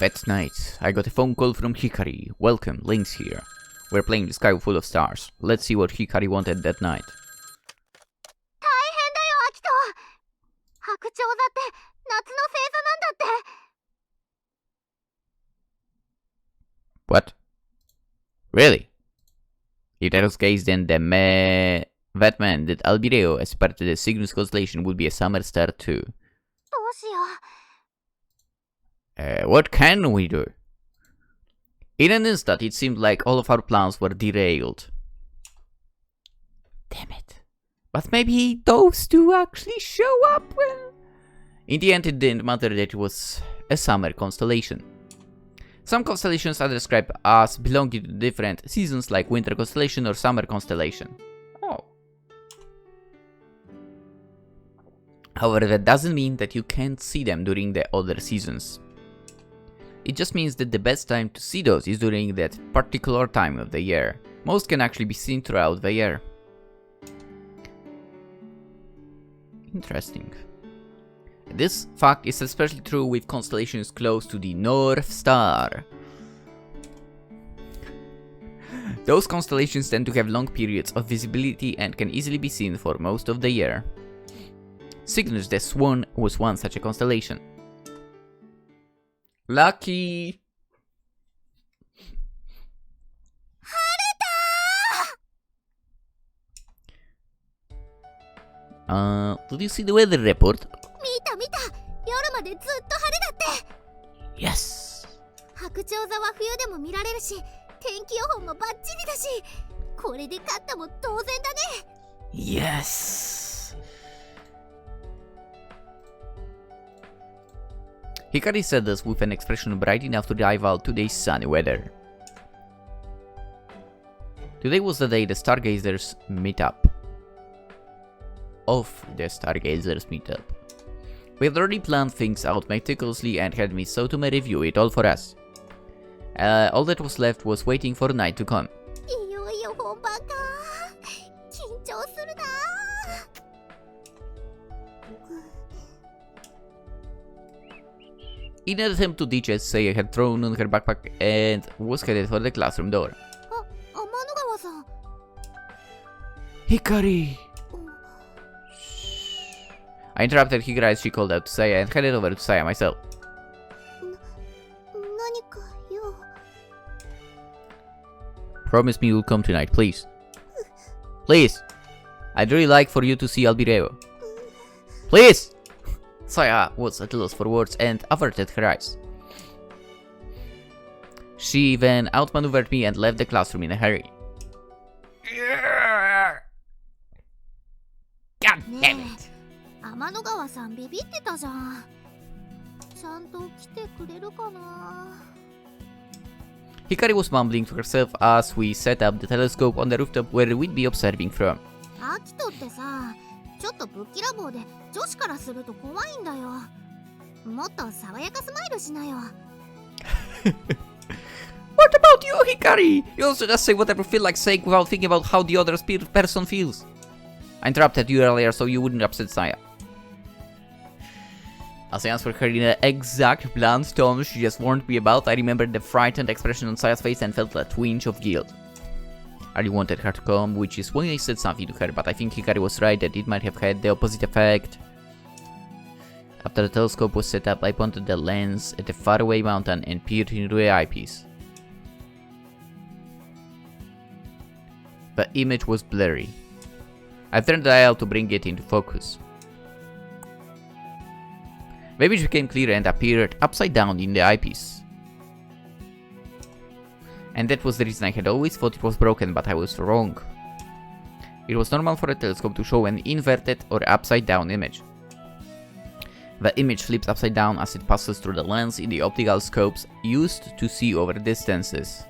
That night, I got a phone call from Hikari. Welcome, Lynx here. We're playing the sky full of stars. Let's see what Hikari wanted that night. What? Really? If that was the case, then that meant that Albireo, as part of the Cygnus constellation, would be a summer star too. What can we do? In an instant, it seemed like all of our plans were derailed. Damn it. But maybe those two actually show up well. In the end, it didn't matter that it was a summer constellation. Some constellations are described as belonging to different seasons, like winter constellation or summer constellation. Oh. However, that doesn't mean that you can't see them during the other seasons. It just means that the best time to see those is during that particular time of the year. Most can actually be seen throughout the year. Interesting. This fact is especially true with constellations close to the North Star. Those constellations tend to have long periods of visibility and can easily be seen for most of the year. Cygnus the Swan was one such a constellation. Lucky! Did you see the weather report? Yes! Yes! Hikari said this with an expression bright enough to rival today's sunny weather. Today was the day the stargazers meet up. The stargazers meet up. We had already planned things out meticulously and had Miss Sotome review it all for us. All that was left was waiting for night to come. In an attempt to ditch us, Seiya had thrown on her backpack and was headed for the classroom door. Hikari! I interrupted Hikari as she called out to Seiya and headed over to Seiya myself. Promise me you'll come tonight, please. Please! I'd really like for you to see Albireo. Please! Seiya was at a loss for words and averted her eyes. She then outmaneuvered me and left the classroom in a hurry. God damn it! Hikari was mumbling to herself as we set up the telescope on the rooftop where we'd be observing from. What about you, Hikari? You also just say whatever you feel like saying without thinking about how the other person feels. I interrupted you earlier so you wouldn't upset Seiya. As I answered her in the exact blunt tone she just warned me about, I remembered the frightened expression on Seiya's face and felt a twinge of guilt. I really wanted her to come, which is why I said something to her, but I think Hikari was right that it might have had the opposite effect. After the telescope was set up, I pointed the lens at a faraway mountain and peered into the eyepiece. The image was blurry. I turned the dial to bring it into focus. The image became clear and appeared upside down in the eyepiece. And that was the reason I had always thought it was broken, but I was wrong. It was normal for a telescope to show an inverted or upside down image. The image flips upside down as it passes through the lens in the optical scopes used to see over distances.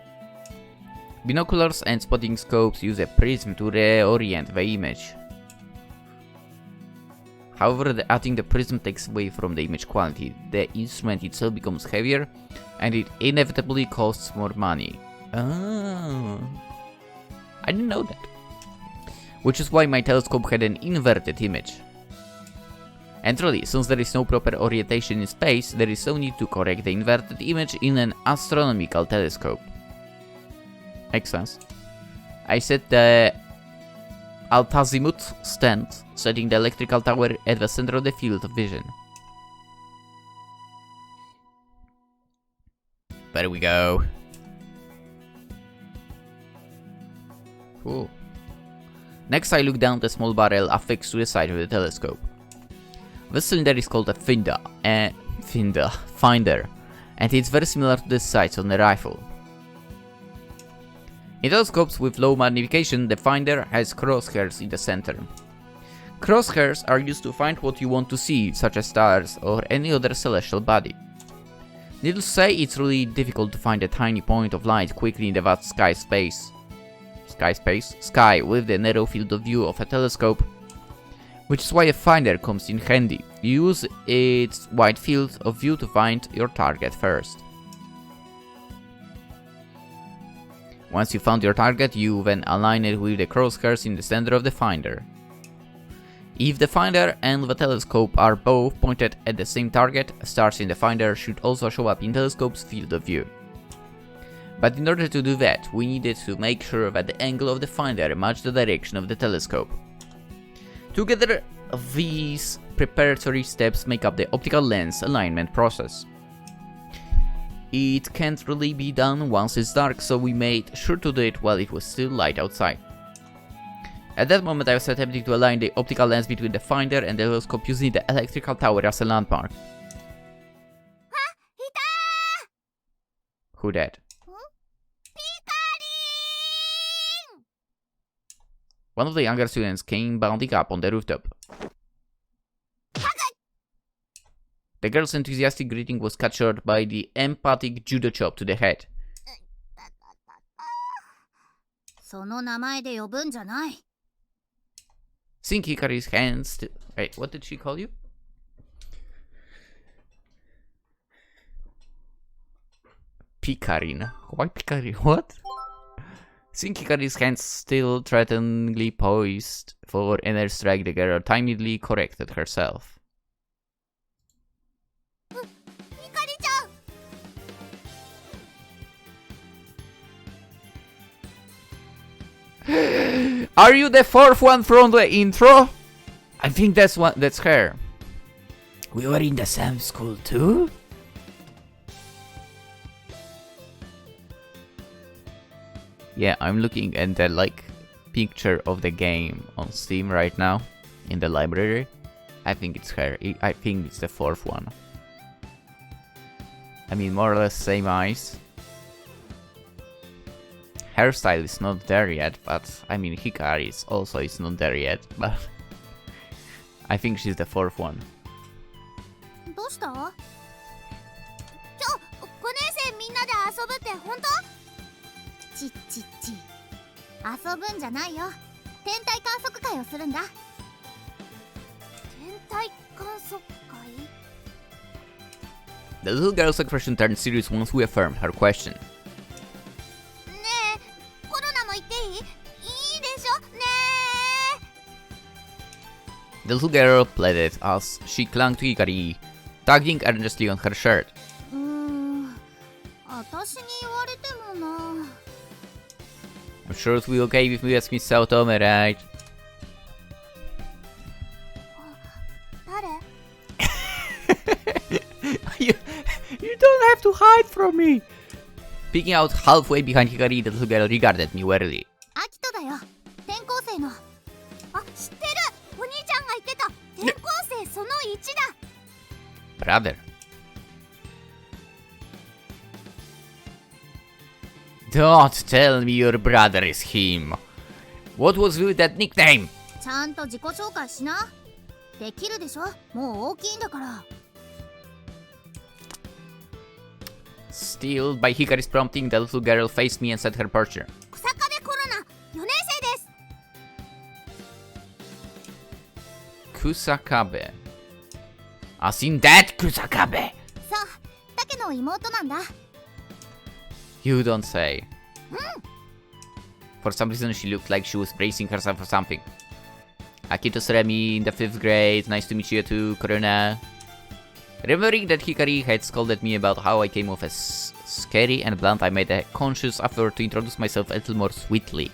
Binoculars and spotting scopes use a prism to reorient the image. However, adding the prism takes away from the image quality. The instrument itself becomes heavier, and it inevitably costs more money. Oh. I didn't know that. Which is why my telescope had an inverted image. And truly, since there is no proper orientation in space, there is no need to correct the inverted image in an astronomical telescope. Makes sense. I set the altazimuth stand, setting the electrical tower at the center of the field of vision. There we go. Cool. Next, I look down the small barrel affixed to the side of the telescope. This cylinder is called a finder, and it's very similar to the sights on the rifle. In telescopes with low magnification, the finder has crosshairs in the center. Crosshairs are used to find what you want to see, such as stars or any other celestial body. Needless to say, it's really difficult to find a tiny point of light quickly in the vast sky with the narrow field of view of a telescope, which is why a finder comes in handy. You use its wide field of view to find your target first. Once you found your target, you then align it with the crosshairs in the center of the finder. If the finder and the telescope are both pointed at the same target, stars in the finder should also show up in the telescope's field of view. But in order to do that, we needed to make sure that the angle of the finder matched the direction of the telescope. Together, these preparatory steps make up the optical lens alignment process. It can't really be done once it's dark, so we made sure to do it while it was still light outside. At that moment, I was attempting to align the optical lens between the finder and the telescope using the electrical tower as a landmark. Who that? One of the younger students came bounding up on the rooftop. The girl's enthusiastic greeting was cut short by the emphatic judo chop to the head. Seeing Hikari's hands... Wait, what did she call you? Pikarin. Why Pikarin? What? Seeing Hikari's hands still threateningly poised for an airstrike, the girl timidly corrected herself. Are you the fourth one from the intro? I think that's her. We were in the same school too? Yeah, I'm looking at the picture of the game on Steam right now in the library. I think it's her. I think it's the fourth one. I mean, more or less same eyes. Hairstyle is not there yet, but I mean Hikari is not there yet, but I think she's the fourth one. The little girl's expression turned serious once we affirmed her question. The little girl pleaded as she clung to Hikari, tugging earnestly on her shirt. I'm sure it will be okay if you ask me so, Tommy, right? You don't have to hide from me! Peeking out halfway behind Hikari, the little girl regarded me warily. Brother. Don't tell me your brother is him. What was with that nickname? Still, by Hikari's prompting, the little girl faced me and set her posture. Kusakabe. As in that Kusakabe! You don't say. For some reason she looked like she was bracing herself for something. Akito Remi in the 5th grade. Nice to meet you too, Corona. Remembering that Hikari had scolded me about how I came off as scary and blunt, I made a conscious effort to introduce myself a little more sweetly.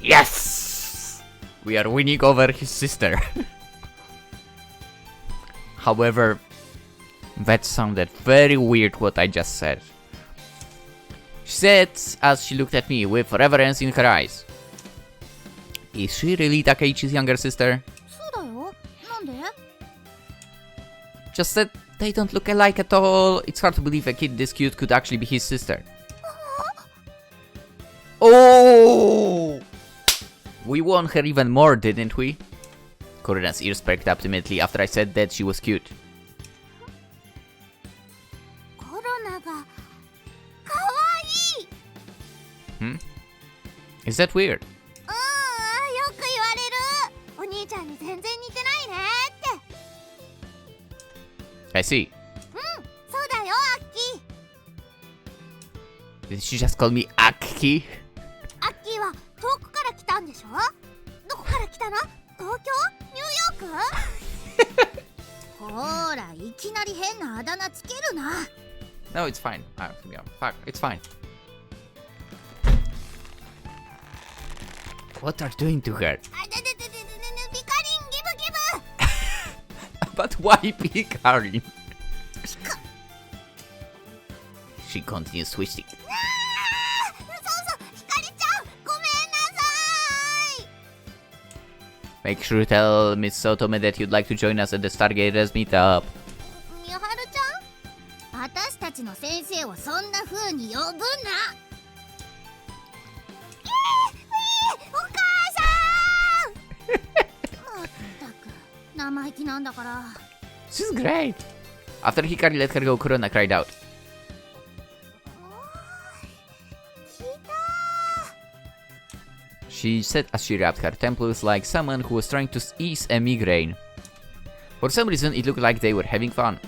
Yes! We are winning over his sister. However, that sounded very weird what I just said. She said as she looked at me with reverence in her eyes. Is she really Takeichi's younger sister? Just that they don't look alike at all. It's hard to believe a kid this cute could actually be his sister. Oh! We won her even more, didn't we? Korena's ears perked up timidly after I said that she was cute. Hmm? Is that weird? I see. Did she just call me Aki? No, it's fine. Yeah, fuck, it's fine. What are you doing to her? But why Hikari? She continues twisting. Make sure to tell Miss Otome that you'd like to join us at the Stargazers meetup. She's great. After Hikari let her go, Kurona cried out. She said as she wrapped her temples like someone who was trying to ease a migraine. For some reason, it looked like they were having fun.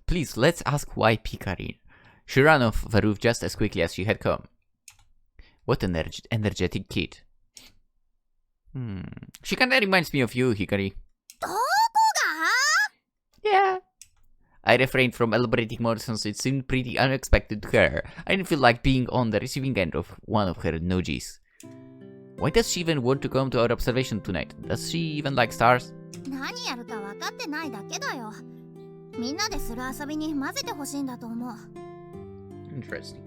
Please, let's ask why Hikari. She ran off the roof just as quickly as she had come. What an energetic kid. She kinda reminds me of you, Hikari. Yeah. I refrained from elaborating more since it seemed pretty unexpected to her. I didn't feel like being on the receiving end of one of her nojis. Why does she even want to come to our observation tonight? Does she even like stars? Interesting.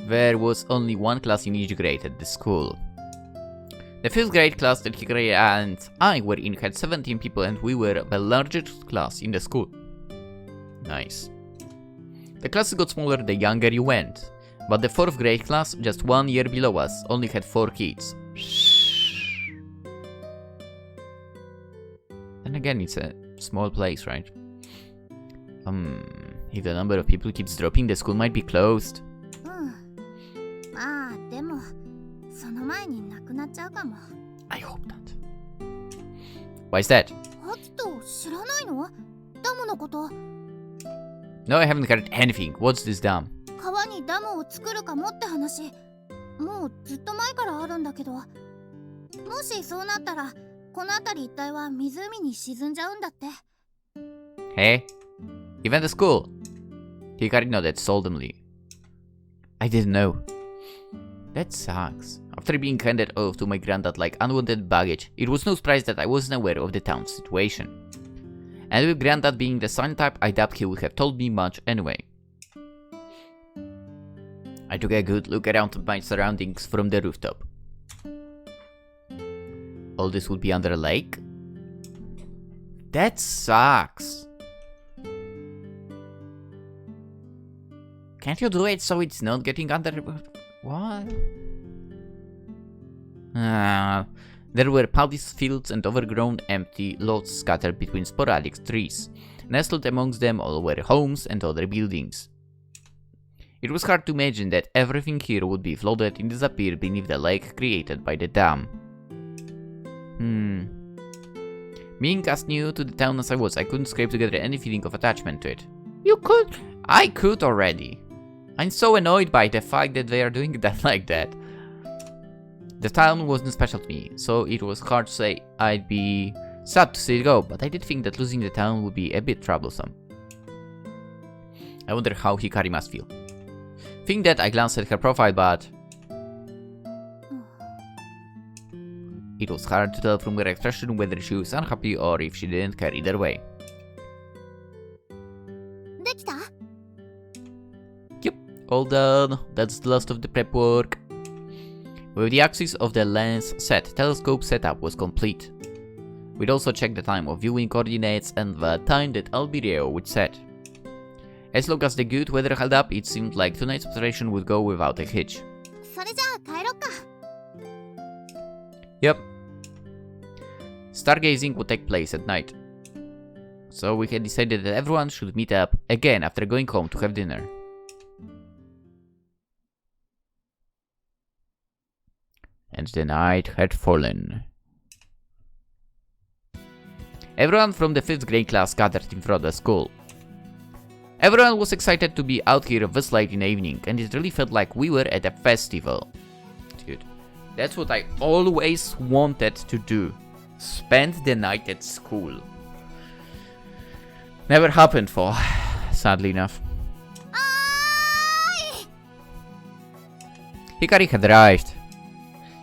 There was only one class in each grade at the school. The 5th grade class that Hikari and I were in had 17 people, and we were the largest class in the school. Nice. The classes got smaller the younger you went, but the 4th grade class, just 1 year below us, only had 4 kids. And again, it's a small place, right? If the number of people keeps dropping, the school might be closed. I hope not. Why is that? No, I haven't heard anything. What's this dam? Hey? Even the school? Hikari nodded solemnly. I didn't know. That sucks. After being handed off to my granddad like unwanted baggage, it was no surprise that I wasn't aware of the town's situation. And with granddad being the sun type, I doubt he would have told me much anyway. I took a good look around my surroundings from the rooftop. All this would be under a lake? That sucks. Can't you do it so it's not getting under... What? There were paddy fields and overgrown empty lots scattered between sporadic trees. Nestled amongst them all were homes and other buildings. It was hard to imagine that everything here would be flooded and disappear beneath the lake created by the dam. Being as new to the town as I was, I couldn't scrape together any feeling of attachment to it. You could? I could already. I'm so annoyed by the fact that they are doing that like that. The town wasn't special to me, so it was hard to say I'd be sad to see it go, but I did think that losing the town would be a bit troublesome. I wonder how Hikari must feel. Think that I glanced at her profile, but it was hard to tell from her expression whether she was unhappy or if she didn't care either way. Yep, all done. That's the last of the prep work. With the axis of the lens set, telescope setup was complete. We'd also checked the time of viewing coordinates and the time that Alberio would set. As long as the good weather held up, it seemed like tonight's observation would go without a hitch. Yep. Stargazing would take place at night. So we had decided that everyone should meet up again after going home to have dinner. And the night had fallen. Everyone from the 5th grade class gathered in front of the school. Everyone was excited to be out here this late in the evening, and it really felt like we were at a festival. Dude, that's what I always wanted to do. Spend the night at school. Never happened for, sadly enough. Hikari had arrived.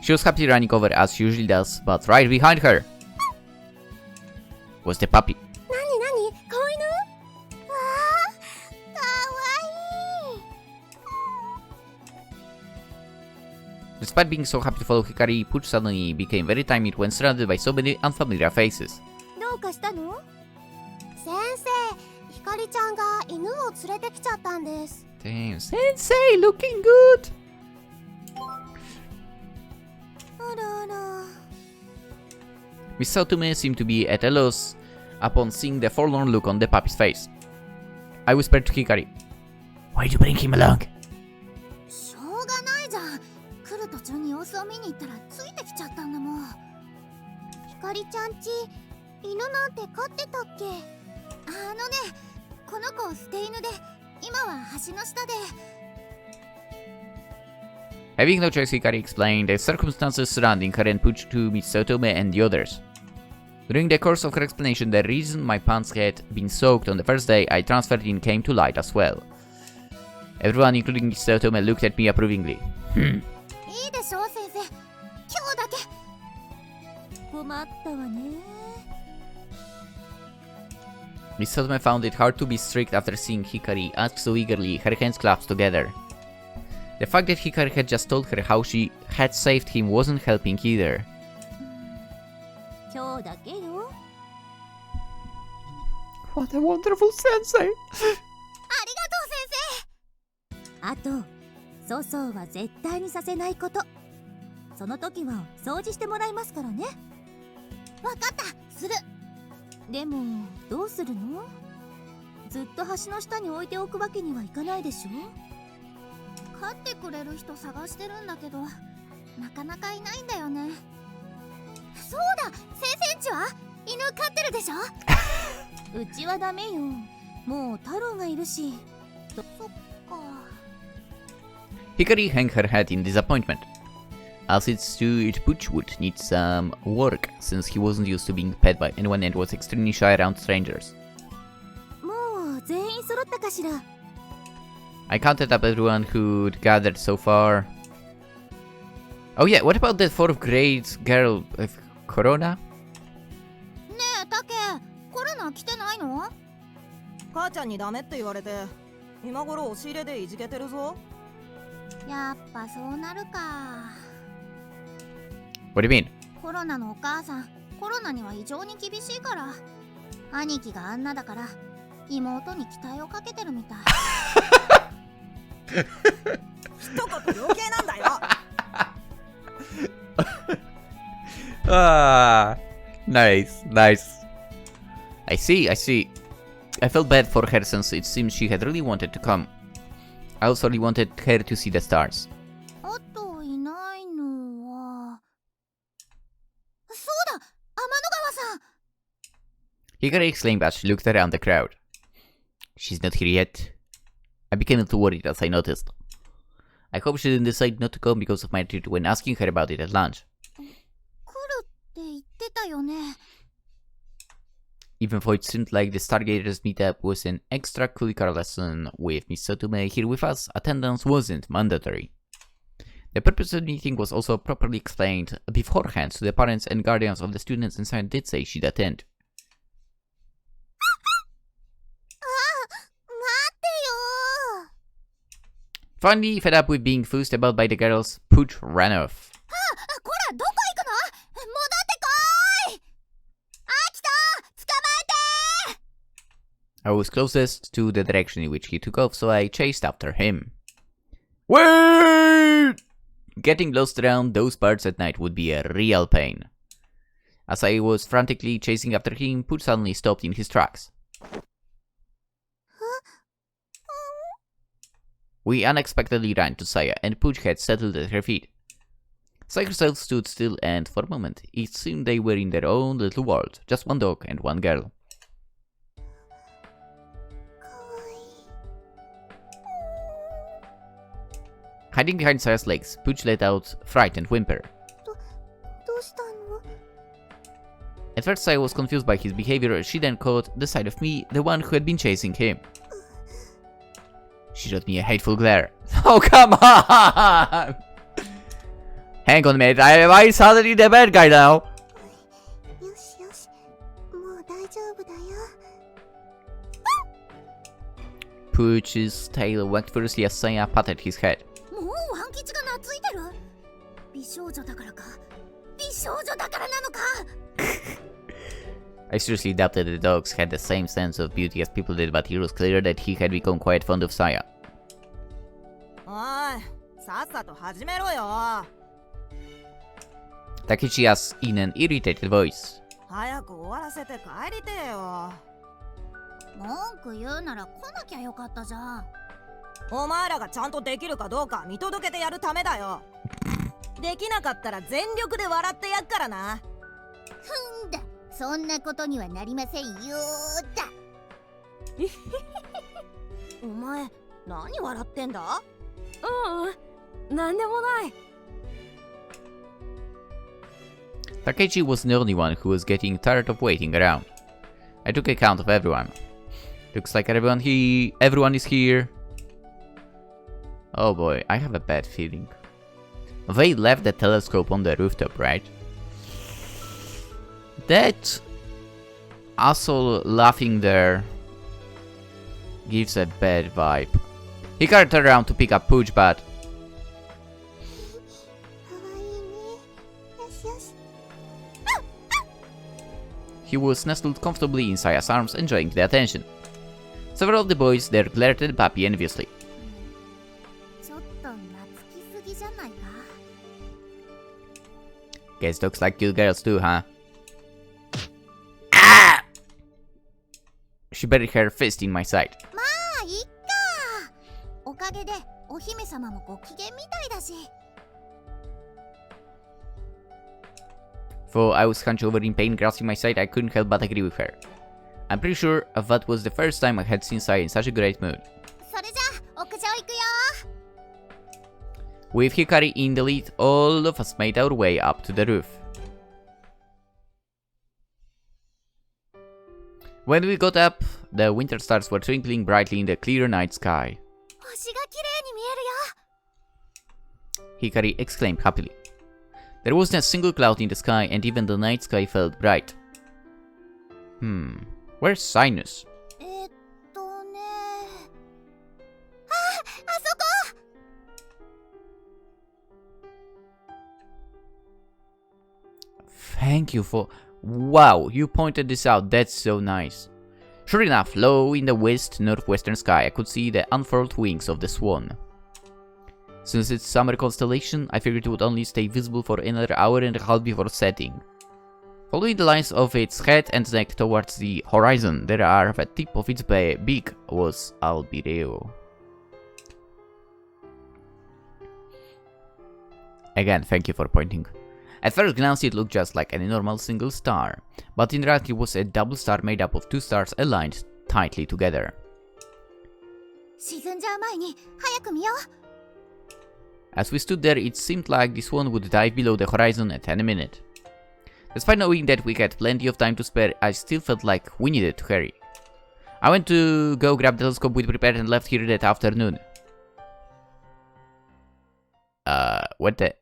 She was happily running over as she usually does, but right behind her was the puppy. Despite being so happy to follow Hikari, Pooch suddenly became very timid when surrounded by so many unfamiliar faces. Damn, Sensei, looking good! Miss Saotome seemed to be at a loss upon seeing the forlorn look on the puppy's face. I whispered to Hikari, "Why'd you bring him along?" Having no choice, Hikari explained the circumstances surrounding her and Pooch to Miss Saotome and the others. During the course of her explanation, the reason my pants had been soaked on the first day I transferred in came to light as well. Everyone, including Miss Saotome, looked at me approvingly. Miss Saotome found it hard to be strict after seeing Hikari ask so eagerly, her hands clasped together. The fact that Hikari had just told her how she had saved him wasn't helping either. What a wonderful sensei! Hikari hung her head in disappointment. As it's true, Pooch would need some work since he wasn't used to being pet by anyone and was extremely shy around strangers. I counted up everyone who'd gathered so far. Oh yeah, what about the 4th grade girl with Corona? What do you mean? 兄貴があんなだから妹に期待をかけてるみたい。一言余計なんだよ。Ah, nice, nice. I see, I see. I felt bad for her since it seems she had really wanted to come. I also really wanted her to see the stars. あといないのは、そうだ、天の川さん。Hikari exclaimed as she looked around the crowd. She's not here yet. I became a little worried as I noticed. I hope she didn't decide not to come because of my attitude when asking her about it at lunch. 来るって言ってたよね。Even though it seemed like the Stargazers meetup was an extracurricular lesson with Miss Sotume here with us, attendance wasn't mandatory. The purpose of the meeting was also properly explained beforehand, so the parents and guardians of the students inside did say she'd attend. Finally, fed up with being fussed about by the girls, Pooch ran off. I was closest to the direction in which he took off, so I chased after him. Wait! Getting lost around those parts at night would be a real pain. As I was frantically chasing after him, Pooch suddenly stopped in his tracks. We unexpectedly ran to Saya, and Pooch had settled at her feet. Saya herself stood still, and for a moment, it seemed they were in their own little world, just one dog and one girl. Hiding behind Saya's legs, Pooch let out a frightened whimper. At first Saya was confused by his behavior. She then caught the sight of me, the one who had been chasing him. She shot me a hateful glare. Oh, come on! Hang on a minute, am I suddenly the bad guy now? Pooch's tail wagged furiously as Saya patted his head. I seriously doubted the dogs had the same sense of beauty as people did, but it was clear that he had become quite fond of Saya. Takechi asked in an irritated voice. 文句言うなら来なきゃよかったじゃん。お前らがちゃんとできるかどうか見届けてやるためだよ。できなかったら全力で笑ってやっからな。ふんだ、そんなことにはなりませんよだ。お前、何笑ってんだ？なんでもない。Takechi was the only one who was getting tired of waiting around. I took account of everyone. Looks like everyone is here. Oh boy, I have a bad feeling. They left the telescope on the rooftop, right? That asshole laughing there gives a bad vibe. Hikari turned around to pick up Pooch, but he was nestled comfortably in Saya's arms, enjoying the attention. Several of the boys there glared at the puppy enviously. Guess dogs like cute girls too, huh? Ah! She buried her fist in my side. Though I was hunched over in pain, grasping my side, I couldn't help but agree with her. I'm pretty sure that was the first time I had seen Saya in such a great mood. With Hikari in the lead, all of us made our way up to the roof. When we got up, the winter stars were twinkling brightly in the clear night sky. Hikari exclaimed happily. There wasn't a single cloud in the sky, and even the night sky felt bright. Where's Sinus? Thank you for... Wow, you pointed this out, that's so nice. Sure enough, low in the west-northwestern sky, I could see the unfurled wings of the swan. Since it's summer constellation, I figured it would only stay visible for another hour and a half before setting. Following the lines of its head and neck towards the horizon, there are the tip of its beak was Albireo. Again, thank you for pointing. At first glance it looked just like any normal single star, but in reality it was a double star made up of two stars aligned tightly together. 沈んじゃう前に早く見よう。 As we stood there, it seemed like this one would dive below the horizon at any minute. Despite knowing that we had plenty of time to spare, I still felt like we needed to hurry. I went to go grab the telescope we'd prepared and left here that afternoon. What the?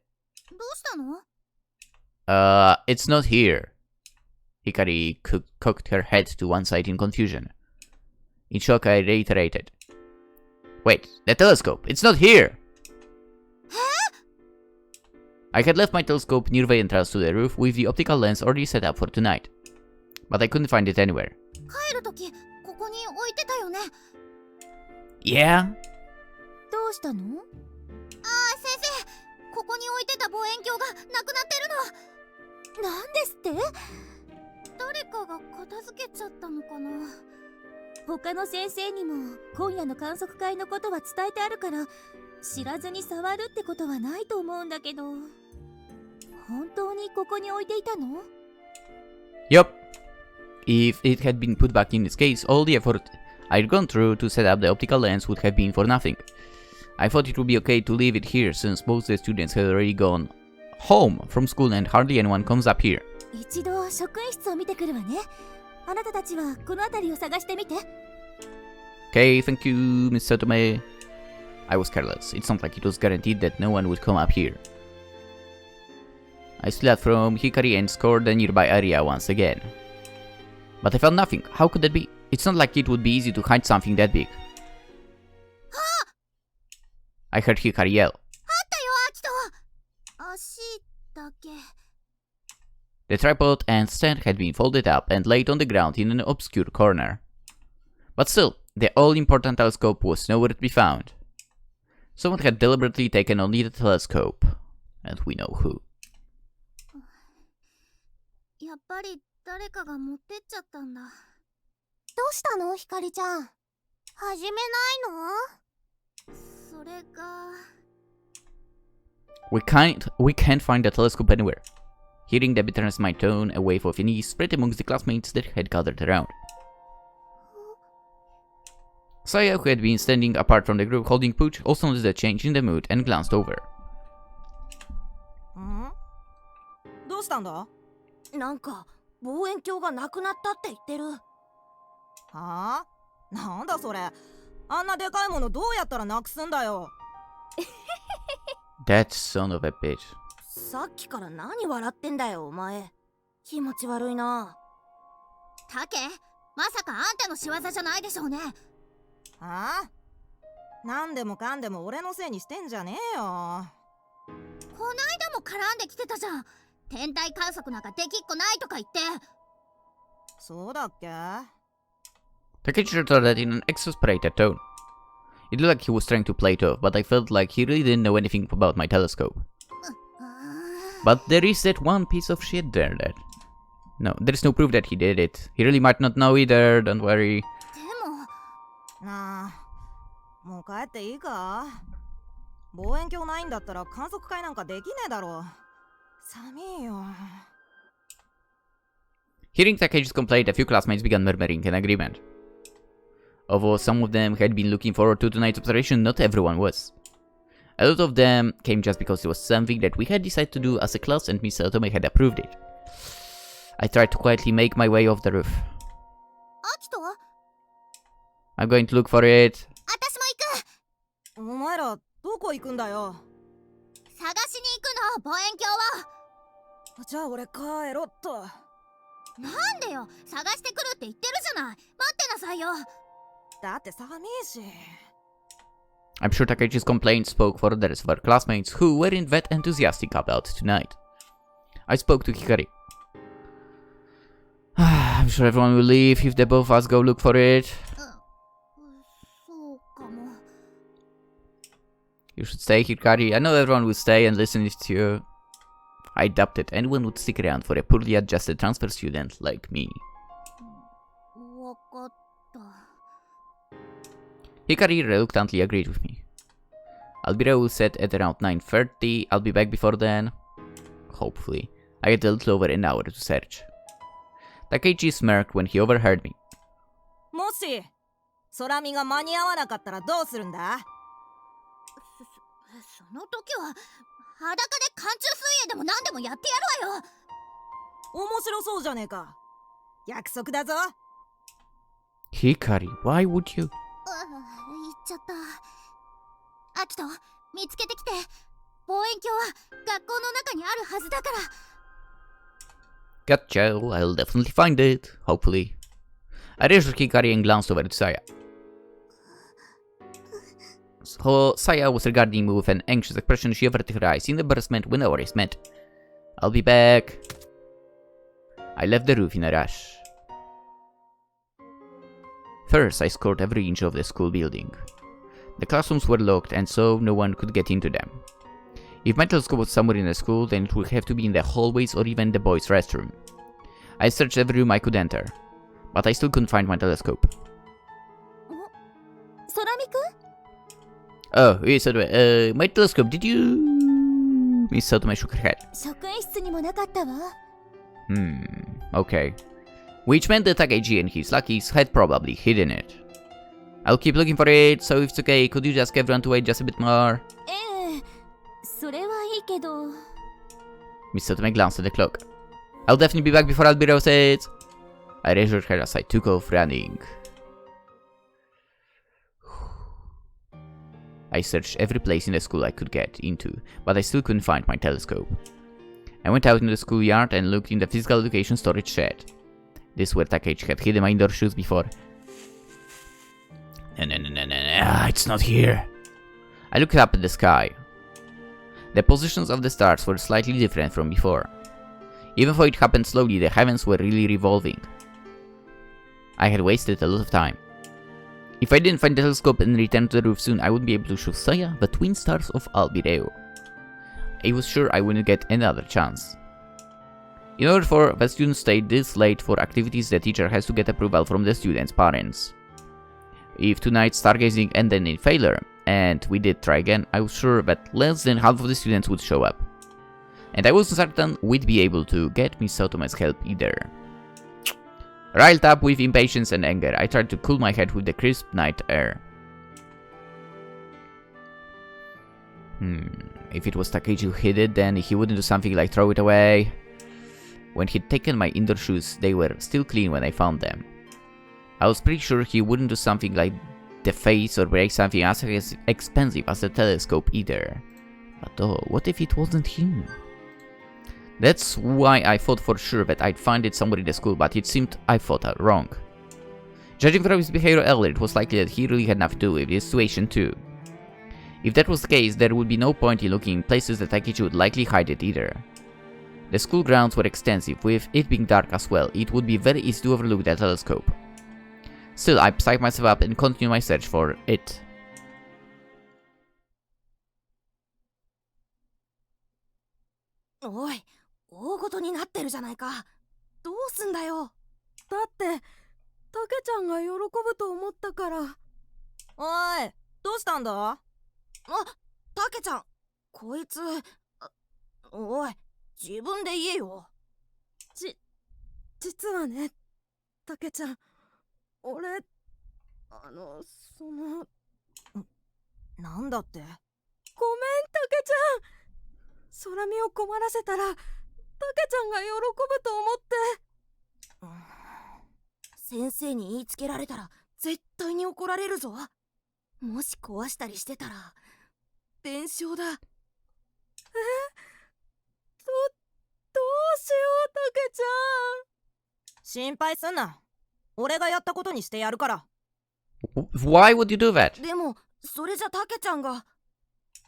どうしたの？ It's not here. Hikari cocked her head to one side in confusion. In shock, I reiterated. Wait, the telescope! It's not here! I had left my telescope near the entrance to the roof with the optical lens already set up for tonight. But I couldn't find it anywhere. 帰るときここに置いてたよね。 Yeah? どうしたの？先生、ここに置いてた望遠鏡がなくなってるの。なんですって？誰かが片付けちゃったのかな。他の先生にも今夜の観測会のことは伝えてあるから知らずに触るってことはないと思うんだけど、本当にここに置いていたの？ Yup. If it had been put back in its case, all the effort I'd gone through to set up the optical lens would have been for nothing. I thought it would be okay to leave it here since most of the students had already gone home from school and hardly anyone comes up here. 一度職員室を見てくるわね。あなたたちはこの辺りを探してみて。 Okay, thank you, Miss Sotome. I was careless. It's not like it was guaranteed that no one would come up here. I split from Hikari and scoured the nearby area once again. But I found nothing. How could that be? It's not like it would be easy to hide something that big. I heard Hikari yell. あったよ、アキト。足だけ。 The tripod and stand had been folded up and laid on the ground in an obscure corner. But still, the all-important telescope was nowhere to be found. Someone had deliberately taken only the telescope, and we know who. やっぱり誰かが持ってっちゃったんだ。どうしたの、ひかりちゃん？始めないの？それが。 We can't find the telescope anywhere. Hearing the bitterness in my tone, a wave of unease spread amongst the classmates that had gathered around. Saya, who had been standing apart from the group holding Pooch, also noticed a change in the mood and glanced over. どうしたんだ？なんか望遠鏡がなくなったって言ってる。はあ？なんだそれ。あんなでかいものどうやったらなくすんだよ。That son of a bitch. さっきから何笑ってんだよお前。気持ち悪いな。タケ、まさかあんたの仕業じゃないでしょうね。はあ？なんでもかんでも俺のせいにしてんじゃねえよ。こないだも絡んできてたじゃん。天体観測なんかできっこないとか言って。そうだっけ？ Takechi retorted in an exasperated tone. It looked like he was trying to play it off, but I felt like he really didn't know anything about my telescope. But there is that one piece of shit there that... No, there is no proof that he did it. He really might not know either, don't worry. でも。なあ、もう帰っていいか？望遠鏡ないんだったら観測会なんかできねえだろ。寒いよ。Hearing Takechi's complaint, a few classmates began murmuring in agreement. Although some of them had been looking forward to tonight's observation, not everyone was. A lot of them came just because it was something that we had decided to do as a class and Miss Otome had approved it. I tried to quietly make my way off the roof. アキトは？ I'm going to look for it. 私も行く。お前らどこ行くんだよ。探しに行くの、望遠鏡は。じゃあ俺帰ろっと。なんでよ、探してくるって言ってるじゃない。待ってなさいよ。だって寒いし。I'm sure Takechi's complaint spoke for the rest of our classmates who weren't that enthusiastic about tonight. I spoke to Hikari. I'm sure everyone will leave if the both of us go look for it. そうかも。 You should stay, Hikari. I know everyone will stay and listen to you. I doubt it. Anyone would stick around for a poorly adjusted transfer student like me. わかった。 Hikari reluctantly agreed with me. Albireo will set at around 9:30. I'll be back before then. Hopefully. I get a little over an hour to search. Takeichi smirked when he overheard me. もし空見が間に合わなかったらどうするんだ？その時は裸で寒中水泳でも何でもやってやるわよ。面白そうじゃねえか。約束だぞ。 Hikari, why would you? 言っちゃった。アキト、見つけてきて。望遠鏡は学校の中にあるはずだから。 Gotcha, I'll definitely find it, hopefully. I reassured Hikari and glanced over at Saya. So Saya was regarding me with an anxious expression. She averted her eyes in embarrassment when our eyes met. I'll be back. I left the roof in a rush. First, I scoured every inch of the school building. The classrooms were locked and so no one could get into them. If my telescope was somewhere in the school, then it would have to be in the hallways or even the boys' restroom. I searched every room I could enter, but I still couldn't find my telescope. 空見くん Oh, yes, my telescope, did you... Miss Sotome shook her head. 職員室にもなかったわ。 Okay. Which meant that Takeichi and his lackeys had probably hidden it. I'll keep looking for it, so if it's okay, could you just ask everyone to wait just a bit more? ええ、それはいいけど。 Miss Sotome glanced at the clock. I'll definitely be back before Albireo says. I reassured her as I took off running. I searched every place in the school I could get into, but I still couldn't find my telescope. I went out into the schoolyard and looked in the physical education storage shed. This is where Takeichi had hidden my indoor shoes before. No, it's not here. I looked up at the sky. The positions of the stars were slightly different from before. Even though it happened slowly, the heavens were really revolving. I had wasted a lot of time. If I didn't find the telescope and return to the roof soon, I would be able to show Saya the twin stars of Albireo. I was sure I wouldn't get another chance. In order for the students to stay this late for activities, the teacher has to get approval from the students' parents. If tonight's stargazing ended in failure, and we did try again, I was sure that less than half of the students would show up. And I wasn't certain we'd be able to get Miss Sotoma's help either. Riled up with impatience and anger, I tried to cool my head with the crisp night air. If it was Takeichi who hid it, then he wouldn't do something like throw it away. When he'd taken my indoor shoes, they were still clean when I found them. I was pretty sure he wouldn't do something like deface or break something as expensive as a telescope either. But oh, what if it wasn't him? That's why I thought for sure that I'd find it somewhere in the school, but it seemed I thought wrong. Judging from his behavior earlier, it was likely that he really had nothing to do with the situation too. If that was the case, there would be no point in looking in places that Takeichi would likely hide it either. The school grounds were extensive, with it being dark as well. It would be very easy to overlook the telescope. Still, I psyched myself up and continued my search for it. Oi, 大ごとになってるじゃないか。どうすんだよ。だって、たけちゃんが喜ぶと思ったから。おい、どうしたんだ？あ、たけちゃん、こいつ。おい、自分で言えよ。実はね、たけちゃん、俺、なんだって？ごめん、たけちゃん。空見を困らせたら、たけちゃんが喜ぶと思って。先生に言いつけられたら絶対に怒られるぞ。もし壊したりしてたら弁償だ。どうしよう、たけちゃん。心配すんな。俺がやったことにしてやるから。Why would you do that? でもそれじゃたけちゃんが。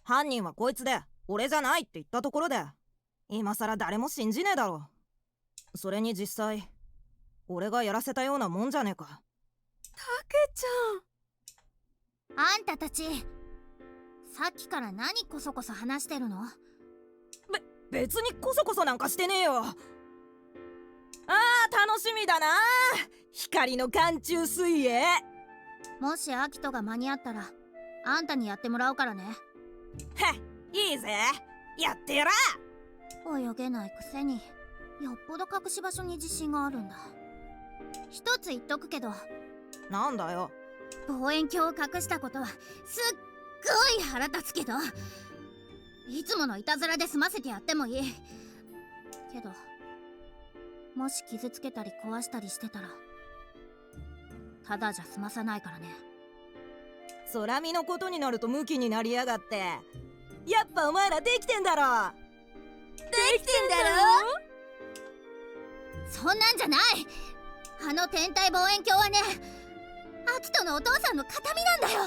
犯人はこいつで俺じゃないって言ったところで今さら誰も信じねえだろ。それに実際俺がやらせたようなもんじゃねえか。たけちあんたたち、さっきから何こそこそ話してるの？別にこそこそなんかしてねえよ。ああ、楽しみだな。光の寒中水泳。もしアキトが間に合ったらあんたにやってもらうからね。はっ、いいぜ、やってやら。泳げないくせによっぽど隠し場所に自信があるんだ。一つ言っとくけど、なんだよ。望遠鏡を隠したことはすっごい腹立つけど、いつものいたずらで済ませてやってもいいけど、もし傷つけたり壊したりしてたらただじゃ済まさないからね。空見のことになるとムキになりやがって。やっぱお前らできてんだろ。できてんだろ。そんなんじゃない。あの天体望遠鏡はね、アキトのお父さんの形見なんだよ。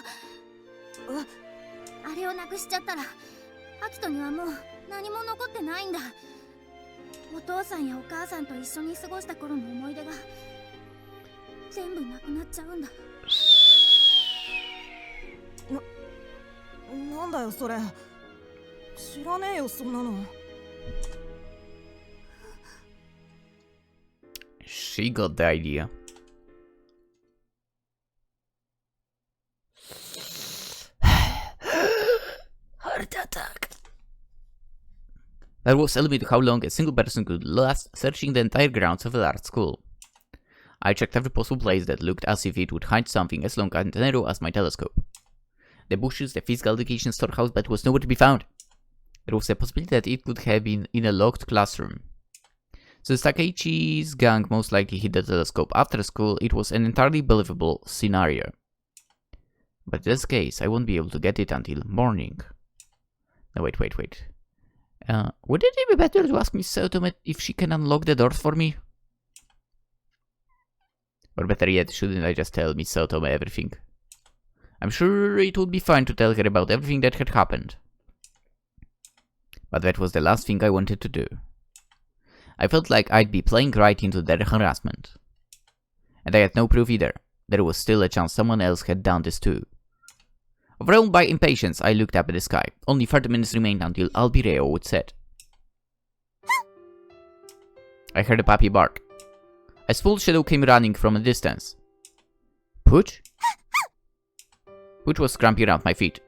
あれをなくしちゃったらアキトにはもう何も残ってないんだ。お父さんやお母さんと一緒に過ごした頃の思い出が全部なくなっちゃうんだ。なんだよそれ。知らねえよそんなの。She got the idea. Heart attack. That was a limit to how long a single person could last searching the entire grounds of a large school. I checked every possible place that looked as if it would hide something as long and narrow as my telescope. The bushes, the physical education storehouse, but was nowhere to be found. There was a possibility that it could have been in a locked classroom. So Takeichi's gang most likely hid the telescope after school. It was an entirely believable scenario. But in this case, I won't be able to get it until morning. No, wait. Wouldn't it be better to ask Miss Sotome if she can unlock the doors for me? Or better yet, shouldn't I just tell Miss Sotome everything? I'm sure it would be fine to tell her about everything that had happened. But that was the last thing I wanted to do. I felt like I'd be playing right into their harassment. And I had no proof either. There was still a chance someone else had done this too. Overwhelmed by impatience, I looked up at the sky. Only 30 minutes remained until Albireo would set. I heard a puppy bark. A small shadow came running from a distance. Pooch? Pooch was scrumping around my feet.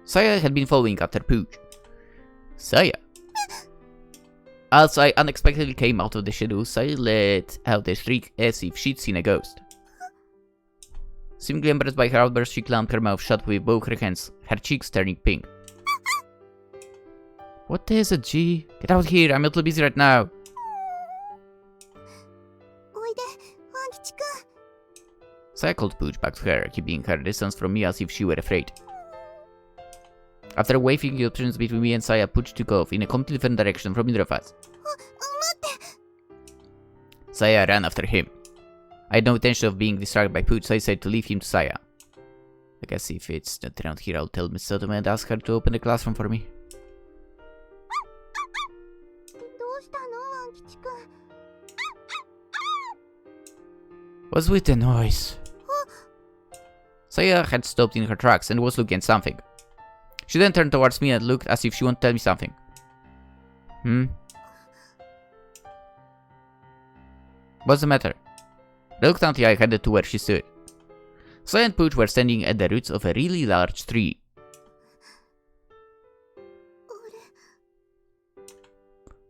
Saya had been following after Pooch. Saya? As I unexpectedly came out of the shadows, Saya let out a shriek as if she'd seen a ghost. Seemingly embarrassed by her outburst, she clamped her mouth shut with both her hands, her cheeks turning pink. What is it, G? Get out here, I'm a little busy right now. Saya called Pooch back to her, keeping her distance from me as if she were afraid. After waving the options between me and Saya, Pooch took off in a completely different direction from either of us. Saya ran after him. I had no intention of being distracted by Pooch, so I said to leave him to Saya. I guess if it's not around here, I'll tell Miss Sotome and ask her to open the classroom for me. What's with the noise? Saya had stopped in her tracks and was looking at something. She then turned towards me and looked as if she wanted to tell me something. What's the matter? Reluctantly, I headed to where she stood. Saya and Pooch were standing at the roots of a really large tree.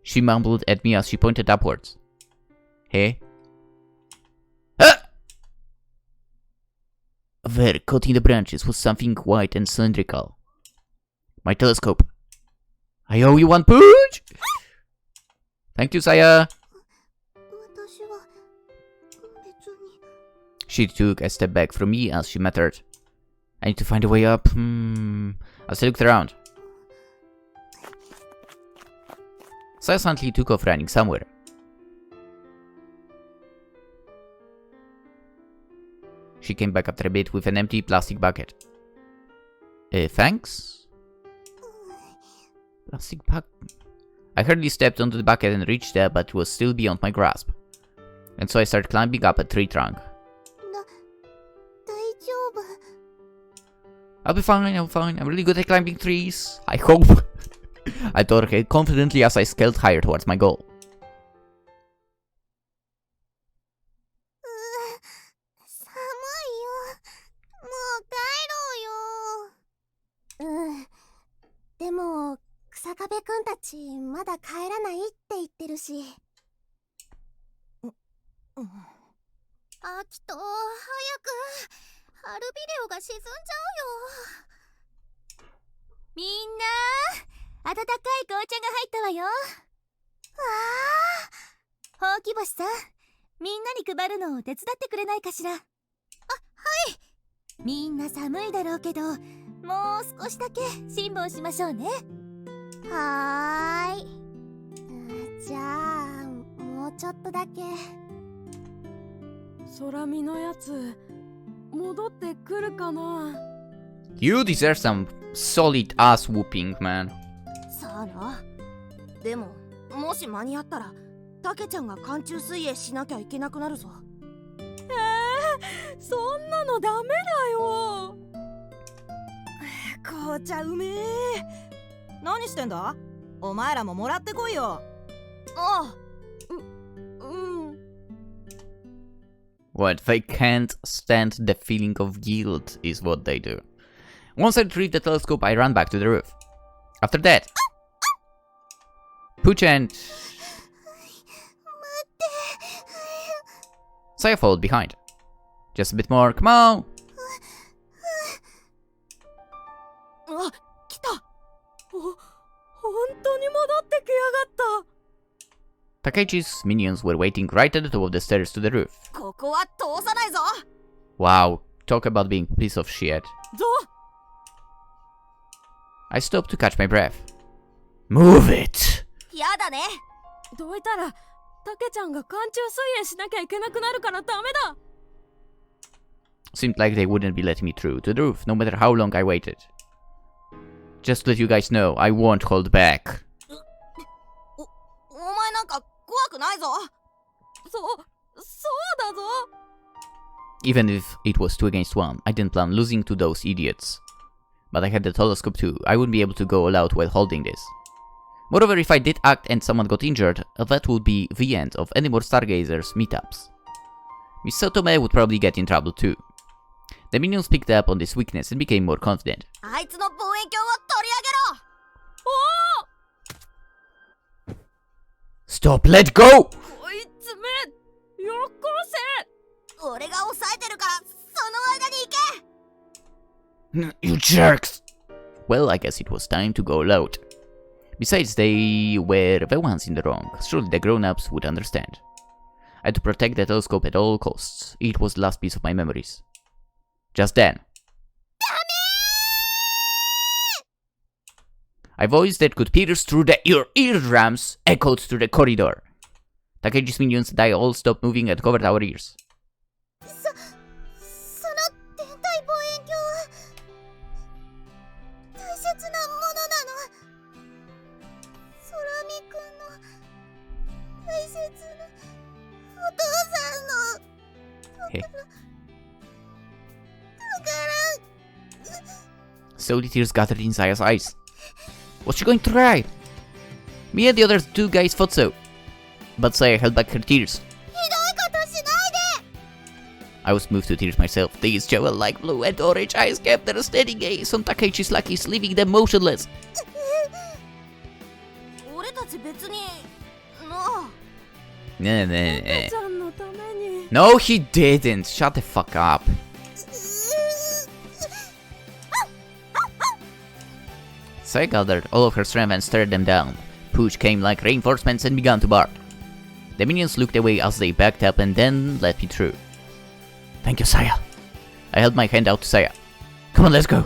She mumbled at me as she pointed upwards. Hey? Ah! There, caught in the branches, was something white and cylindrical. My telescope. I owe you one, Pooch! Thank you, Saya! She took a step back from me as she muttered. I need to find a way up. As I looked around. Saya silently took off running somewhere. She came back after a bit with an empty plastic bucket. Thanks? Plastic bag. I hardly stepped onto the bucket and reached there, but it was still beyond my grasp. And so I started climbing up a tree trunk. 大丈夫 I'll be fine, I'm fine. I'm really good at climbing trees. I hope. I thought confidently as I scaled higher towards my goal. 寒いよもう帰ろうよでも草壁くんたちまだ帰らないって言ってるしアキト早く春ビデオが沈んじゃうよ。みんな温かい紅茶が入ったわよ。ほうき星さん、みんなに配るのを手伝ってくれないかしら。はい。みんな寒いだろうけど、もう少しだけ辛抱しましょうね。はーいじゃあもうちょっとだけ空見のやつ戻ってくるかな You deserve some solid ass whooping, man. さあなでももし間に合ったらタケちゃんが寒中水泳しなきゃいけなくなるぞそんなのダメだよ紅茶うめえ何してんだお前らももらってこいよああWhat, they can't stand the feeling of guilt is what they do. Once I retrieved the telescope, I ran back to the roof. After that, Pooch and Saya followed behind. Just a bit more, come on! あ、来た本当に戻ってきやがった Takeichi's minions were waiting right at the top of the stairs to the roof. ここは通さないぞ Wow, talk about being a piece of shit. ぞ I stopped to catch my breath. Move it! やだねどいたらタケちゃんが寒中水泳しなきゃいけなくなるからダメだ Seemed like they wouldn't be letting me through to the roof, no matter how long I waited. Just to let you guys know, I won't hold back. お前なんか怖くないぞそうだぞ Even if it was 2 against 1, I didn't plan losing to those idiots. But I had the telescope too, I wouldn't be able to go all out while holding this. Moreover, if I did act and someone got injured, that would be the end of any more Stargazers meetups. Miss Sotome would probably get in trouble too. The minions picked up on this weakness and became more confident. あいつの望遠鏡を取り上げろ Stop, let go! こいつめよっこせ俺が抑えてるからその間に行け You jerks! Well, I guess it was time to go all out. Besides, they were the ones in the wrong. Surely the grown-ups would understand. I had to protect the telescope at all costs. It was the last piece of my memories. Just then, a voice that could pierce through your eardrums echoed through the corridor. Takeichi's minions and I all stopped moving and covered our ears. その天体望遠鏡は大切なものなの空見くんの大切なお父さんのへだから Slowly tears gathered in Saya's eyes. Was she going to cry? Me and the other 2 guys thought so. But Saya held back her tears. ひどいことしないで I was moved to tears myself. These jewel-like blue and orange eyes kept their steady gaze on Takeichi's lackeys, leaving them motionless. 俺たち別にタケちゃんのために No, he didn't. Shut the fuck up. Saya gathered all of her strength and stared them down. Pooch came like reinforcements and began to bark. The minions looked away as they backed up and then let me through. Thank you, Saya. I held my hand out to Saya. Come on, let's go.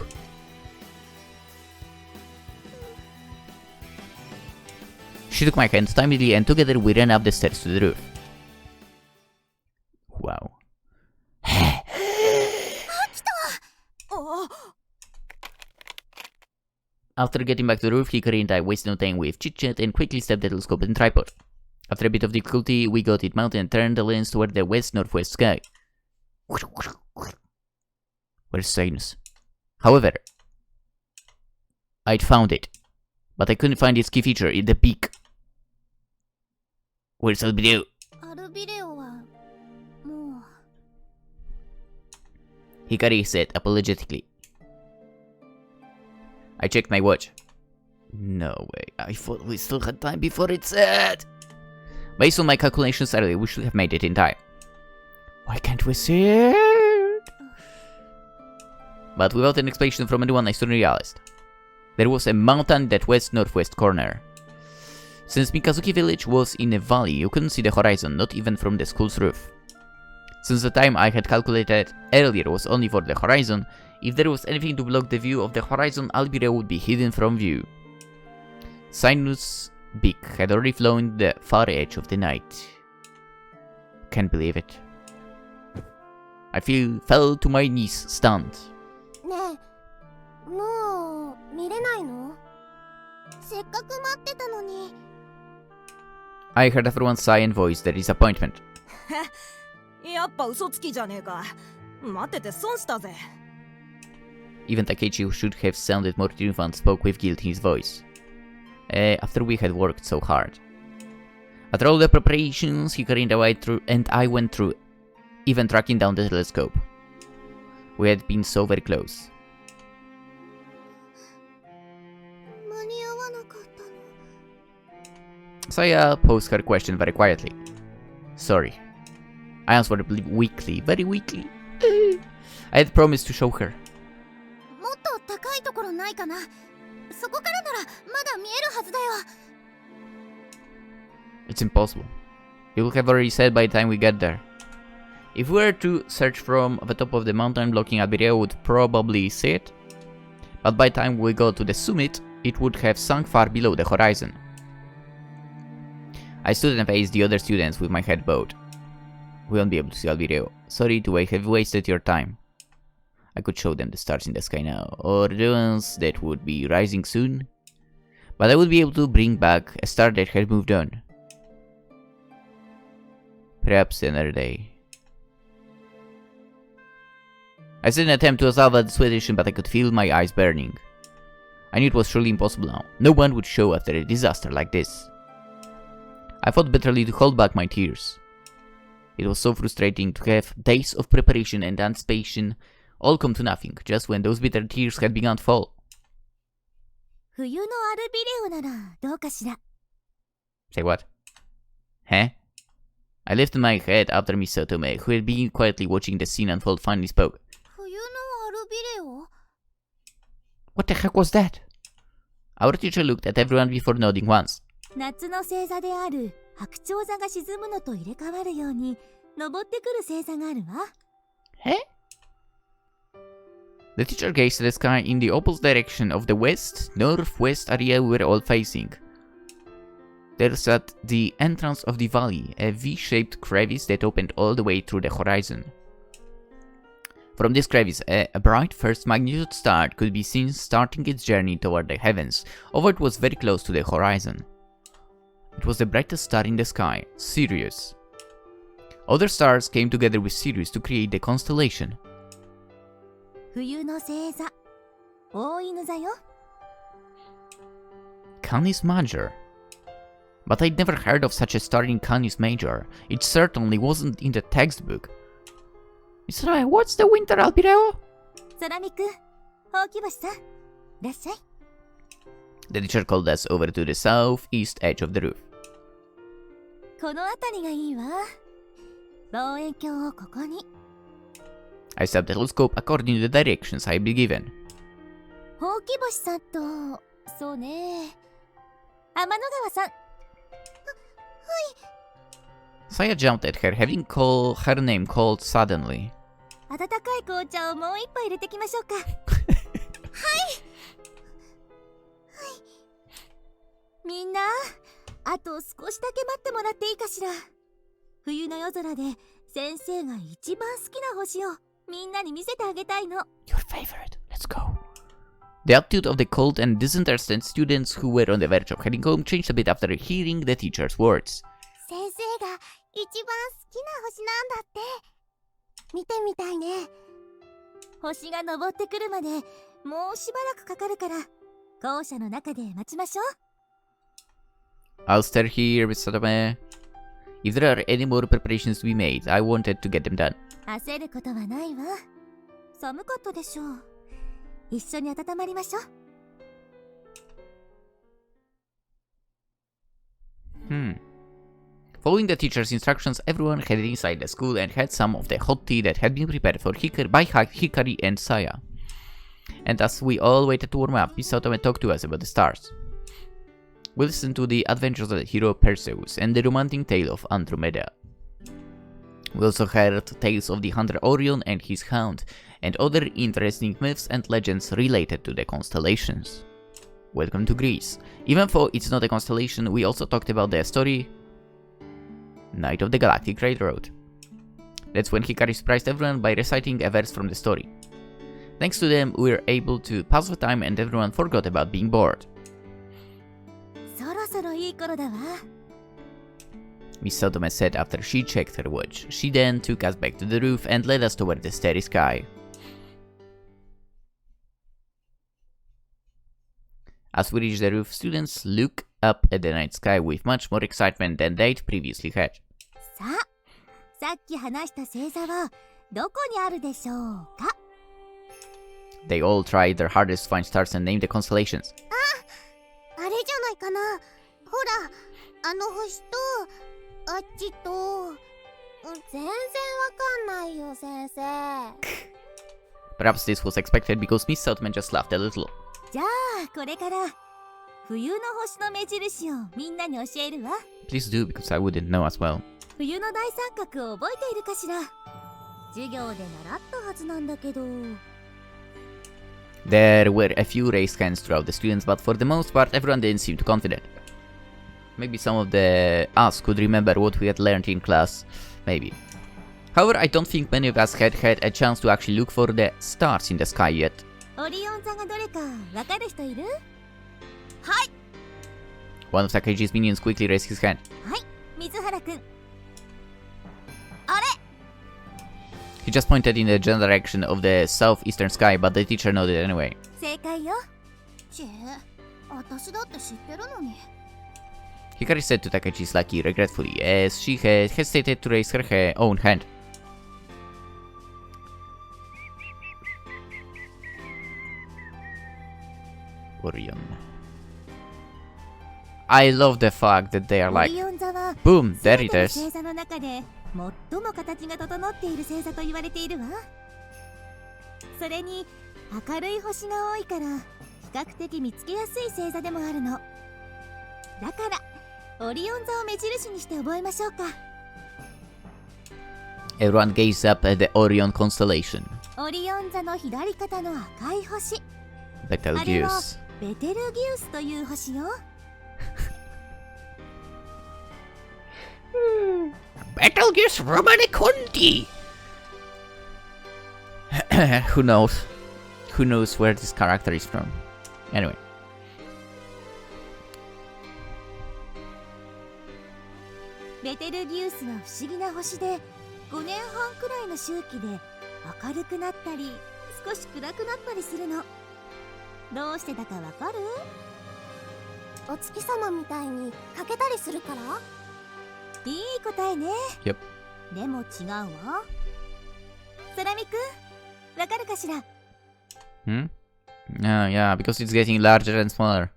She took my hand timidly and together we ran up the stairs to the roof. Wow. After getting back to the roof, Hikari and I wasted no time with chit-chat and quickly stepped the telescope and tripod. After a bit of difficulty, we got it mounted and turned the lens toward the west-northwest sky. Where's Cygnus? However, I'd found it, but I couldn't find its key feature in the peak. Where's Albireo? アルビレオはもう Hikari said apologetically. I checked my watch. No way, I thought we still had time before it set. Based on my calculations earlier, we should have made it in time. Why can't we see it? But without an explanation from anyone, I soon realized. There was a mountain at west-northwest corner. Since Mikazuki village was in a valley, you couldn't see the horizon, not even from the school's roof. Since the time I had calculated earlier was only for the horizon, if there was anything to block the view of the horizon, Albireo would be hidden from view. Cygnus' beak had already flown the far edge of the night. Can't believe it. I fell to my knees, stunned. ねえ、もう見れないの？せっかく待ってたのに。I heard everyone sigh and voice their disappointment. やっぱ嘘つきじゃねえか。待ってて損したぜ。Even Takechi, who should have sounded more triumphant, spoke with guilt in his voice. After we had worked so hard. After all the preparations, Hikari and I went through, even tracking down the telescope. We had been so very close. 間に合わなかったの。Saya posed her question very quietly. Sorry. I answered weakly, very weakly. I had promised to show her. もっと高いところないかな。そこからならまだ見えるはずだよ。It's impossible. You will have already said by the time we get there. If we were to search from the top of the mountain, blocking Albireo would probably see it. But by the time we got to the summit, it would have sunk far below the horizon. I stood and faced the other students with my head bowed. We won't be able to see Albireo. Sorry to have wasted your time. I could show them the stars in the sky now, or the ones that would be rising soon. But I would be able to bring back a star that had moved on. Perhaps another day. I said in an attempt to salvage the situation, but I could feel my eyes burning. I knew it was surely impossible now. No one would show after a disaster like this. I fought bitterly to hold back my tears. It was so frustrating to have days of preparation and anticipation all come to nothing, just when those bitter tears had begun to fall. 冬のアルビレオならどうかしら。 Say what? Huh? I lifted my head after Miss Otome, who had been quietly watching the scene unfold, finally spoke. 冬のアルビレオ？ What the heck was that? Our teacher looked at everyone before nodding once. 夏の星座である白鳥座が沈むのと入れ替わるように登ってくる星座があるわ。 Huh? The teacher gazed at the sky in the opposite direction of the west-northwest area we were all facing. There's at the entrance of the valley a V-shaped crevice that opened all the way through the horizon. From this crevice, a bright first magnitude star could be seen starting its journey toward the heavens, although it was very close to the horizon. It was the brightest star in the sky, Sirius. Other stars came together with Sirius to create the constellation. 冬の星座、大犬座よ。 Canis Major. But I'd never heard of such a star in Canis Major. It certainly wasn't in the textbook. It's right, what's the winter, Albireo? 空見くん、ほうき星さん、いらっしゃい。 The teacher called us over to the southeast edge of the roof. この辺りがいいわ。望遠鏡をここに。 I set the telescope according to the directions I'd been given. ほうき星さんと、そうね。天の川さん。Saya jumped at her, having her name called suddenly. 温かい紅茶をもう一杯入れてきましょうか。みんな、あと少しだけ待ってもらっていいかしら。冬の夜空で先生が一番好きな星をみんなに見せてあげたいの。Your favorite. Let's go. The attitude of the cold and disinterested students who were on the verge of heading home changed a bit after hearing the teacher's words. 先生が一番好きな星なんだって。見てみたいね。星が昇ってくるまでもうしばらくかかるから校舎の中で待ちましょう。I'll stay here, Miss Satome. If there are any more preparations to be made, I wanted to get them done. 焦ることはないわ。寒かったでしょう。一緒に温まりましょう。Following the teacher's instructions, everyone headed inside the school and had some of the hot tea that had been prepared for by Hikari and Saya. And as we all waited to warm up, Miss Otome talked to us about the stars. We listened to the adventures of the hero Perseus and the romantic tale of Andromeda. We also heard tales of the hunter Orion and his hound, and other interesting myths and legends related to the constellations. Welcome to Greece. Even though it's not a constellation, we also talked about the story Night of the Galactic Railroad. That's when Hikari surprised everyone by reciting a verse from the story. Thanks to them, we were able to pass the time and everyone forgot about being bored. そろそろいい頃だわ。Miss Sotome said after she checked her watch. She then took us back to the roof and led us toward the starry sky. As we reached the roof, students looked up at the night sky with much more excitement than they'd previously had. さあ、さっき話した星座はどこにあるでしょうか？ They all tried their hardest to find stars and name the constellations. あれじゃないかな。ほら、あの星とあっちと。全然わかんないよ、先生。Perhaps this was expected because Miss Southman just laughed a little. じゃあ、これから冬の星の目印をみんなに教えるわ。Please do, because I wouldn't know as well. 冬の大三角を覚えているかしら。授業で習ったはずなんだけど。There were a few raised hands throughout the students, but for the most part, everyone didn't seem too confident. Maybe some of us could remember what we had learned in class. Maybe. However, I don't think many of us had had a chance to actually look for the stars in the sky yet. オリオン座がどれかわかる人いる？はい。 One of Takeji's minions quickly raised his hand. はい、水原くん。He just pointed in the general direction of the southeastern sky, but the teacher nodded anyway. 正解よ。私だって知ってるのに。Hikari said to Takeji's lackey regretfully, as she had hesitated to raise her own hand. Orion. I love the fact that they are like, オリオン座は boom, there it 全ての is. 星座の中で最も形が整っている星座と言われているわ。それに明るい星が多いから比較的見つけやすい星座でもあるの。だからオリオン座を目印にして覚えましょうか。 Everyone gazed up at the Orion constellation. オリオン座の左肩の赤い星。あれは Betelgeuse. ベテルギウスという星よ。Betelgeuse Romaneconti! Who knows? Who knows where this character is from? Anyway. ベテルギウスは不思議な星で5年半くらいの周期で明るくなったり少し暗くなったりするの。どうしてだかわかる？お月様みたいに欠けたりするから？いい答えね。Yep. でも違うわ。ソラミくん、わかるかしら？ Yeah, because it's getting larger and smaller.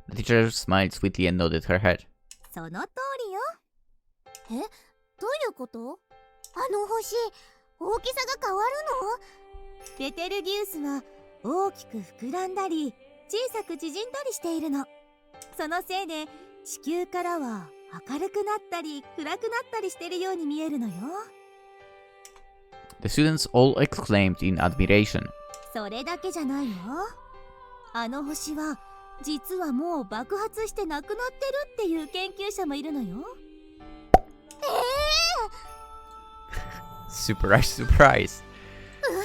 The teacher smiled sweetly and nodded her head. その通りよ。どういうこと？あの星、大きさが変わるの？ベテルギウスは大きく膨らんだり小さく縮んだりしているの。そのせいで地球からは明るくなったり暗くなったりしているように見えるのよ。 The students all exclaimed in admiration. それだけじゃないよ。あの星は実はもう爆発してなくなってるっていう研究者もいるのよ。Surprise, surprise. 嘘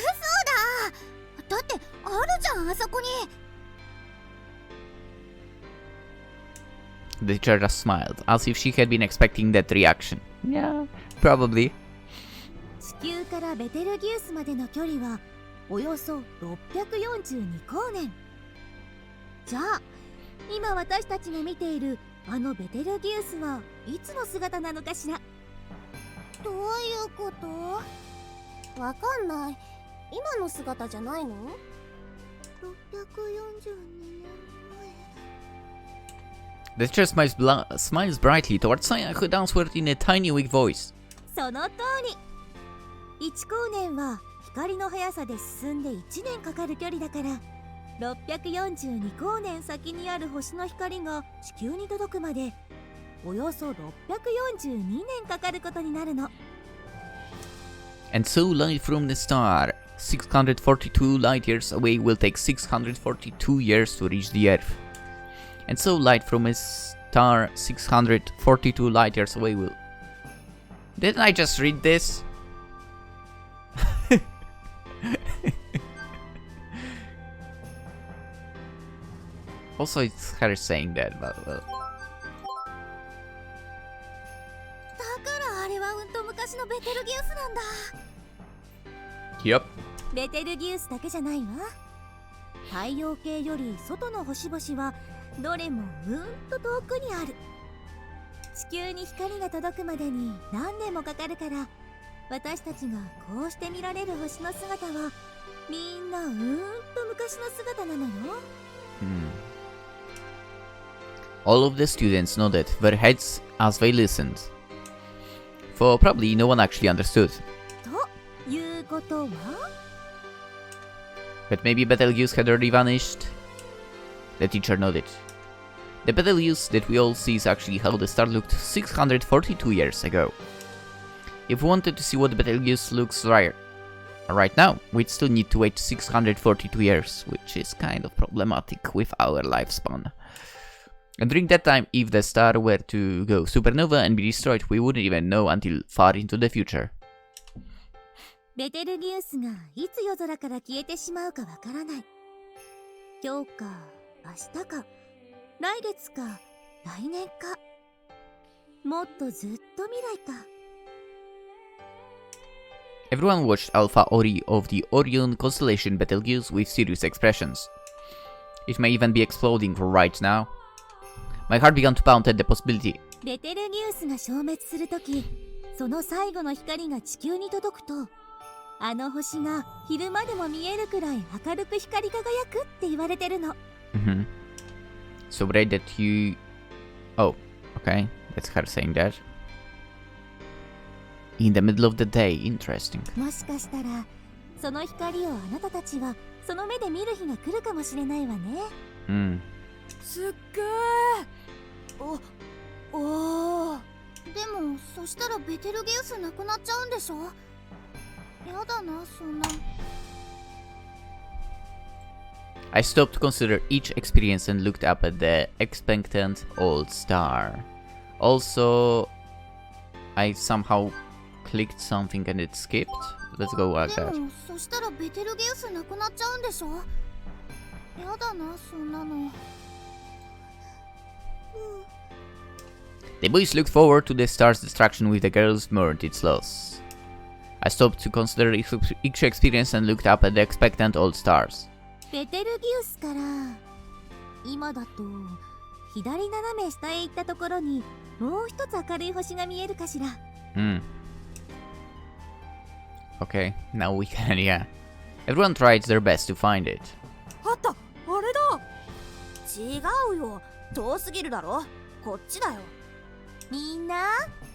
だ。だってあるじゃん、あそこに。The teacher just smiled, as if she had been expecting that reaction. Yeah, probably. 地球からベテルギウスまでの距離はおよそ642光年。じゃあ今私たちが見ているあのベテルギウスはいつの姿なのかしら。どういうこと？わかんない。今の姿じゃないの？ 642年 The teacher smiles brightly towards Saya, who answered in a tiny, weak voice. その通り。1光年は光の速さで進んで1年かかる距離だから、642光年先にある星の光が地球に届くまでおよそ642年かかることになるの。And so light from the star, 642 light years away, will take 642 years to reach the Earth. And so light from a star 642 light years away will... Didn't I just read this? Also, it's her saying that, but well. だからあれはうんと昔のベテルギウスなんだ。Yep. ベテルギウスだけじゃないわ。太陽系より外の星々はどれもうんと遠くにある。地球に光が届くまでに何年もかかるから、私たちがこうして見られる星の姿はみんなうんと昔の姿なのよ。All of the students nodded their heads as they listened. For probably no one actually understood. ということは But maybe Betelgeuse had already vanished? The teacher nodded. The Betelgeuse that we all see is actually how the star looked 642 years ago. If we wanted to see what the Betelgeuse looks right now, we'd still need to wait 642 years, which is kind of problematic with our lifespan. And during that time, if the star were to go supernova and be destroyed, we wouldn't even know until far into the future. ベテルギウスがいつ夜空から消えてしまうかわからない。今日か明日か来月か来年か、もっとずっと未来か。Everyone watched Alpha Ori of the Orion constellation Betelgeuse with serious expressions. It may even be exploding right now. My heart began to pound at the possibility. ベテルギウスが消滅するとき、その最後の光が地球に届くと、あの星が昼間でも見えるくらい明るく光り輝くって言われてるの。So great that you... Oh, okay. That's her saying that. In the middle of the day, interesting. もしかしたら、その光をあなたたちはその目で見る日が来るかもしれないわね。すっげー。おー。でもそしたらベテルギウスなくなっちゃうんでしょ。やだな、そんな。I stopped to consider each experience and looked up at the expectant old star. Also, I somehow clicked something and it skipped. Let's go like で that. もそしたらベテルギウスなくなっちゃうんでしょ。やだな、そんなの。The boys looked forward to the star's destruction with the girls mourned its loss. I stopped to consider each experience and looked up at the expectant old stars. ベテルギウスから今だと左斜め下へ行ったところにもう一つ明るい星が見えるかしら。Okay, now we can, yeah. Everyone tried their best to find it. あった、あれだ。違うよ、遠すぎるだろ。こっちだよ。みんな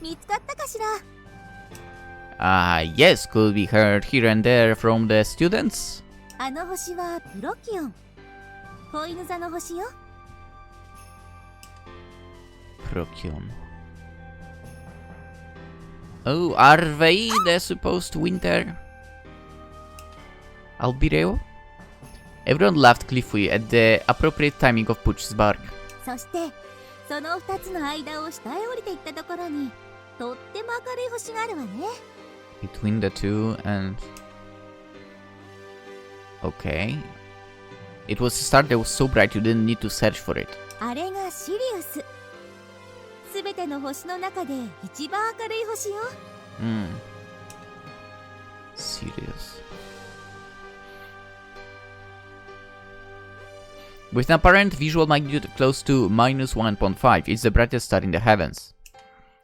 見つかったかしら。Yes, could be heard here and there from the students. あの星はプロキオン、子犬座の星よ。Procyon. Oh, are they the supposed winter Albireo? Everyone laughed gleefully at the appropriate timing of Puch's bark. そしてその2つの間を下へ降りていったところにとっても明るい星があるわね。Between the two and... Okay. It was a star that was so bright you didn't need to search for it. あれがシリウス。すべての星の中で一番明るい星よ。Serious. With an apparent visual magnitude close to -1.5, it's the brightest star in the heavens.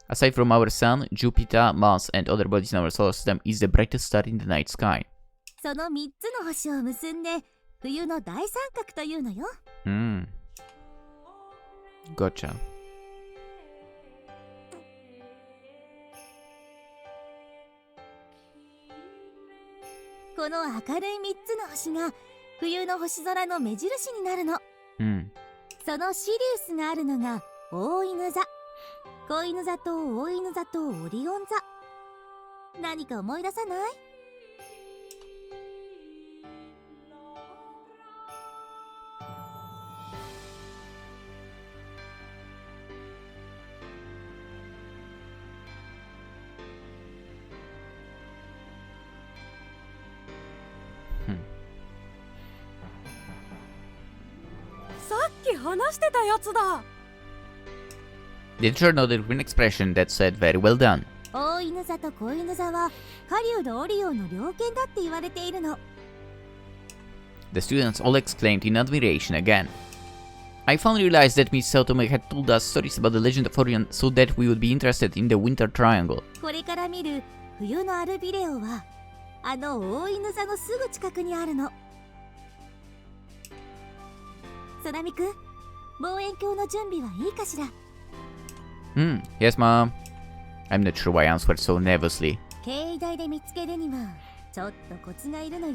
Aside from our sun, Jupiter, Mars, and other bodies in our solar system, is the brightest star in the night sky. その3つの星を結んで冬の大三角というのよ。Gotcha. この明るい3つの星が冬の星空の目印になるの。そのシリウスがあるのが大犬座、小犬座と大犬座とオリオン座。何か思い出さない？さっき話してたやつだ。The teacher nodded with an expression that said, "Very well done." 大犬座と小犬座は狩人オリオンの猟犬だって言われているの。The students all exclaimed in admiration again. I finally realized that Miss Saotome had told us stories about the legend of Orion so that we would be interested in the Winter Triangle. これから見る冬のアルビレオはあの大犬座のすぐ近くにあるの。空見くん、望遠鏡の準備はいいかしら？ Yes, Mom. I'm not sure why I answered so nervously. 境内で見つけるにはちょっとコツがいるのよ。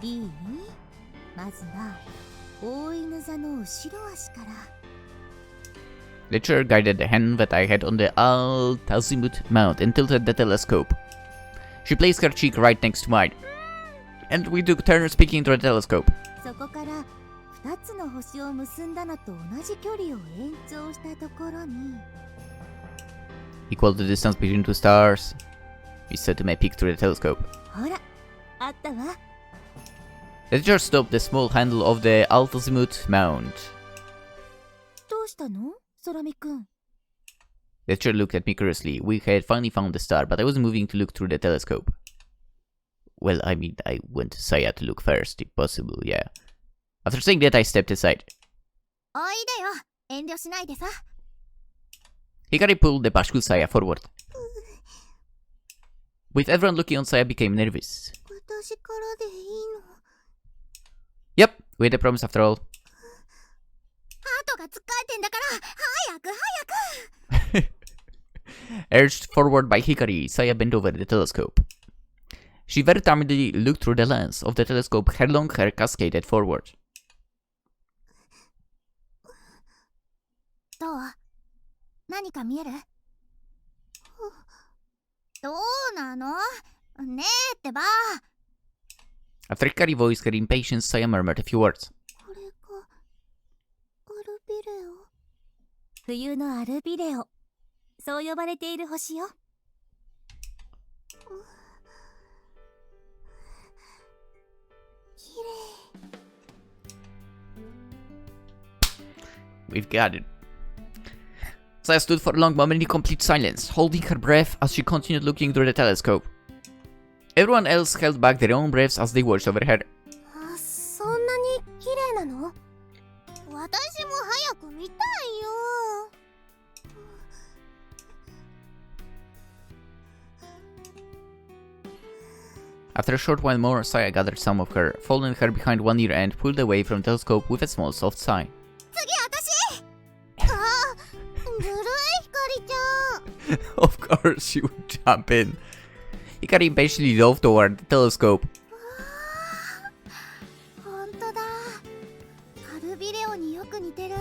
いい？まずは大犬座の後ろ足から。The teacher guided the hand that I had on the Altazimuth mount and tilted the telescope. She placed her cheek right next to mine, and we took turns speaking into the telescope. そこから2つの星を結んだのと同じ距離を延長したところに Equal to the distance between two stars. We said to my peek through the telescope. ほら、あったわ。The teacher stopped the small handle of the Altazimuth mount. どうしたの？空見くん。The teacher looked at me curiously. We had finally found the star, but I was moving to look through the telescope. Well, I mean, I went to Saya to look first, if possible, yeah. After saying that, I stepped aside. おいでよ、遠慮しないでさ。Hikari pulled the bashful Saya forward. With everyone looking on, Saya became nervous. 私からでいいの？ Yep, we had a promise after all. ハートがつっかえてんだから早く早く。 Urged forward by Hikari, Saya bent over the telescope. She very timidly looked through the lens of the telescope. Her long hair cascaded forward. どう？何か見える？どうなの？ねえってば。After Hikari voiced her impatience, Saya murmured a few words. これがアルビレオ。冬のアルビレオ。そう呼ばれている星よ。We've got it. Saya stood for a long moment in complete silence, holding her breath as she continued looking through the telescope. Everyone else held back their own breaths as they watched over her. そんなに綺麗なの？私も早く見たいよ。After a short while more, Saya gathered some of her, folded her behind one ear and pulled away from the telescope with a small soft sigh. 次私。あ、ずるいひかりちゃん。Of course she would jump in. Hikari impatiently dove toward the telescope. ほんとだ。アルビレオによく似てる。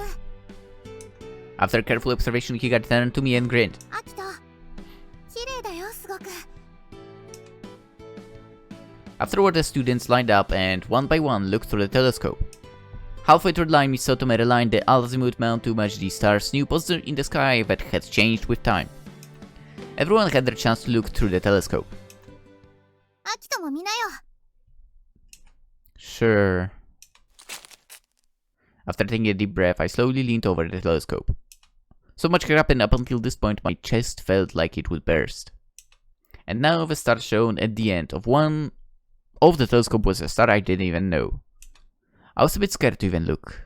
After careful observation, Hikari turned to me and grinned. アキト、綺麗だよすごく。Afterward, the students lined up and, one by one, looked through the telescope. Halfway through the line, Miss Saotome aligned the Altazimuth mount to match the star's new position in the sky that had changed with time. Everyone had their chance to look through the telescope. アキトも見なよ。Sure. After taking a deep breath, I slowly leaned over the telescope. So much happened up until this point, my chest felt like it would burst. And now the star shown at the end of one of the telescope was a star I didn't even know. I was a bit scared to even look.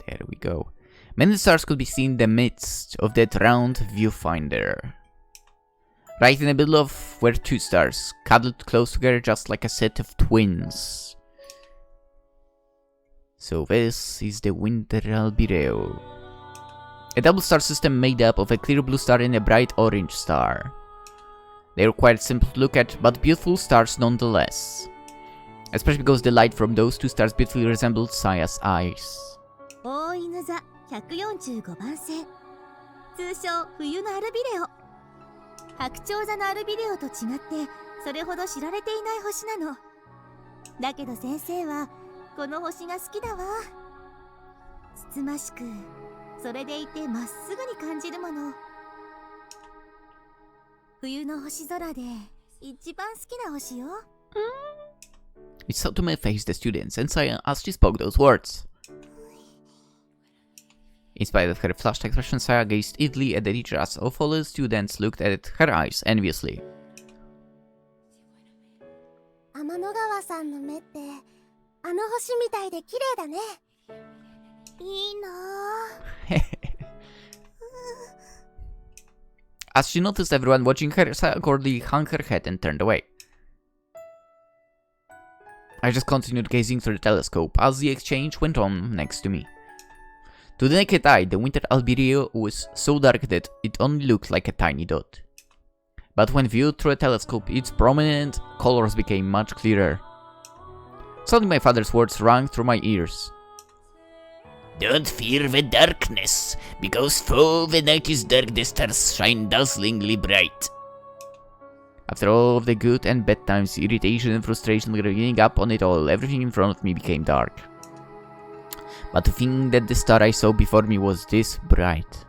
There we go. Many stars could be seen in the midst of that round viewfinder. Right in the middle of were two stars, cuddled close together just like a set of twins. So this is the winter albireo. A double star system made up of a clear blue star and a bright orange star. They were quite simple to look at, but beautiful stars nonetheless. Especially because the light from those two stars beautifully resembled Saya's eyes. 大犬座145番星、通称冬のアルビレオ。白鳥座のアルビレオと違ってそれほど知られていない星なの。だけど先生はこの星が好きだわ。つつましく、それでいてまっすぐに感じるもの。冬の星空で一番好きな星よ。It saw to my face the students and Saya as she spoke those words. In spite of her flushed expression, Saya gazed eagerly at the teacher as all fellow students looked at her eyes enviously. 天の川さんの目ってあの星みたいで綺麗だね。いいなぁ。As she noticed everyone watching her, Saya accordingly hung her head and turned away. I just continued gazing through the telescope as the exchange went on next to me. To the naked eye, the winter albireo was so dark that it only looked like a tiny dot. But when viewed through a telescope, its prominent colors became much clearer. Suddenly my father's words rang through my ears. Don't fear the darkness, because though the night is dark, the stars shine dazzlingly bright. After all of the good and bad times, irritation and frustration giving up on it all, everything in front of me became dark. But to think that the star I saw before me was this bright.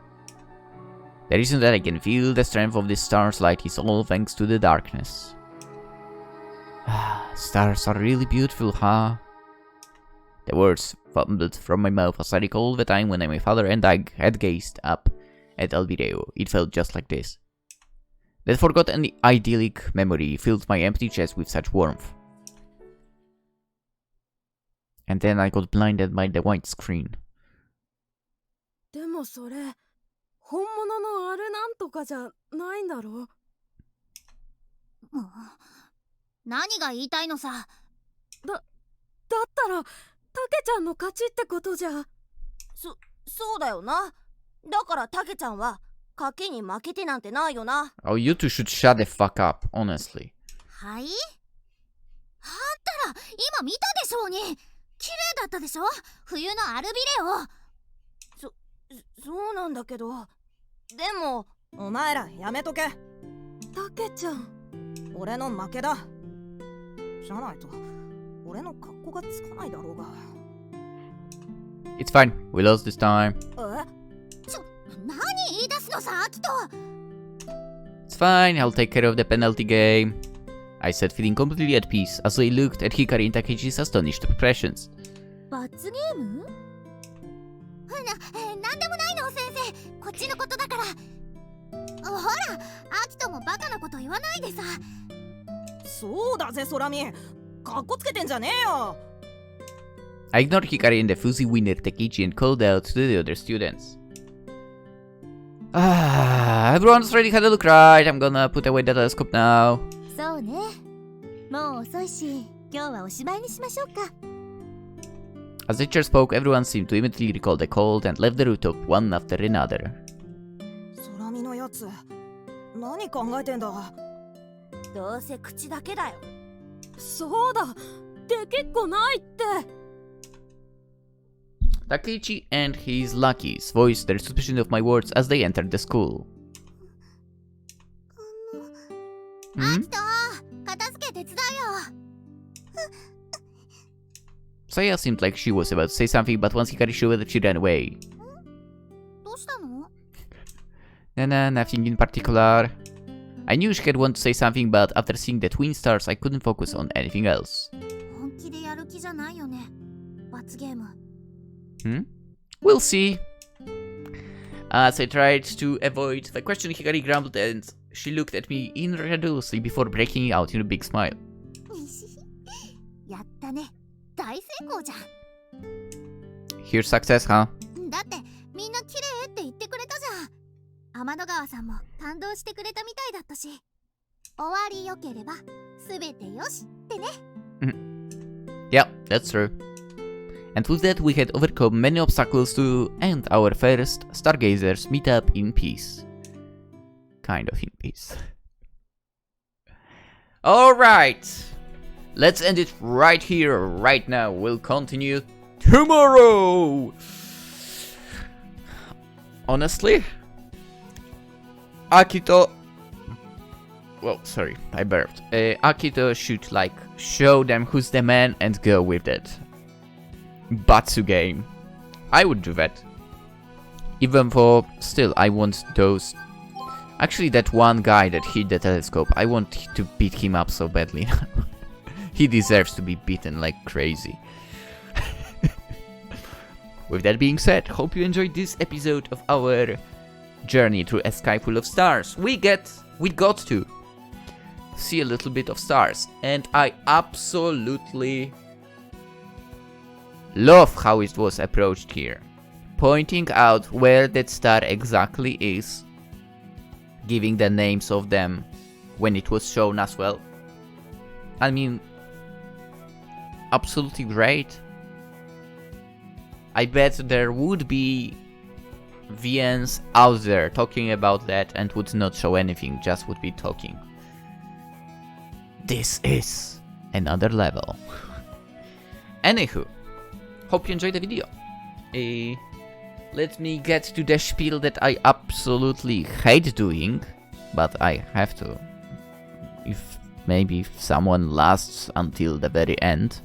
The reason that I can feel the strength of this star's light is all thanks to the darkness. Stars are really beautiful, huh? The words fumbled from my mouth as I recalled the time when my father and I had gazed up at albireo. It felt just like this. That forgotten idyllic memory filled my empty chest with such warmth. And then I got blinded by the white screen. でもそれ本物のあれなんとかじゃないんだろ。もう何が言いたいのさ。だったらタケちゃんの勝ちってことじゃ。そうだよな。だからタケちゃんは賭けに負けてなんてないよな。Oh, you two should shut the fuck up, honestly. はい？あんたら今見たでしょうに。綺麗だったでしょ、冬のアルビレオ。そうなんだけど、でもお前らやめとけ。タケちゃん、俺の負けだ。じゃないと俺の格好がつかないだろうが。It's fine, we lost this time. 何言い出すのさ、アキト。It's fine, I'll take care of the penalty game. I said, feeling completely at peace as I looked at Hikari and Takechi's astonished expressions. 罰ゲーム？なんでもないの先生、こっちのことだから。ほら、アキトもバカなこと言わないでさ。そうだぜ空見、かっこつけてんじゃねえよ。I ignored Hikari and the fuzzy winner Takechi and called out to the other students. Everyone's already had a look right. I'm gonna put away the telescope now. そうね。もう遅いし、今日はおしまいにしましょうか。As the teacher spoke, everyone seemed to immediately recall the cold and left the rooftop one after another. 空見のやつ、何考えてんだ。どうせ口だけだよ。そうだ。できっこないって。Takechi and his lackeys voiced their suspicion of my words as they entered the school. アキト、片付け手伝うよ。Saya seemed like she was about to say something, but once Hikari showed that she ran away. どうしたの？ Nah, nothing in particular. I knew she had wanted to say something, but after seeing the twin stars, I couldn't focus on anything else. 本気でやる気じゃないよね。罰ゲーム。We'll see. As I tried to avoid the question, Hikari grumbled and she looked at me incredulously before breaking out in a big smile. やったね。大成功じゃん。Here's success, huh? だってみんな綺麗って言ってくれたじゃん。天の川さんも感動してくれたみたいだったし。終わりよければすべてよしってね。Yeah, that's true. And with that, we had overcome many obstacles to end our first Stargazers meetup in peace. Kind of in peace. Alright! Let's end it right here, right now. We'll continue tomorrow! Honestly, Akito... Well, sorry, I burped. Akito should, like, show them who's the man and go with that. Batsu game. I would do that. Even for... Still, I want those... Actually, that one guy that hit the telescope, I want to beat him up so badly. He deserves to be beaten like crazy. With that being said, hope you enjoyed this episode of our journey through a sky full of stars. We got to see a little bit of stars, and I absolutely love how it was approached here, pointing out where that star exactly is, giving the names of them when it was shown as well. I mean, absolutely great. I bet there would be VNs out there talking about that and would not show anything, just would be talking. This is another level. Anywho, hope you enjoyed the video. Let me get to the spiel that I absolutely hate doing, but I have to. If someone lasts until the very end,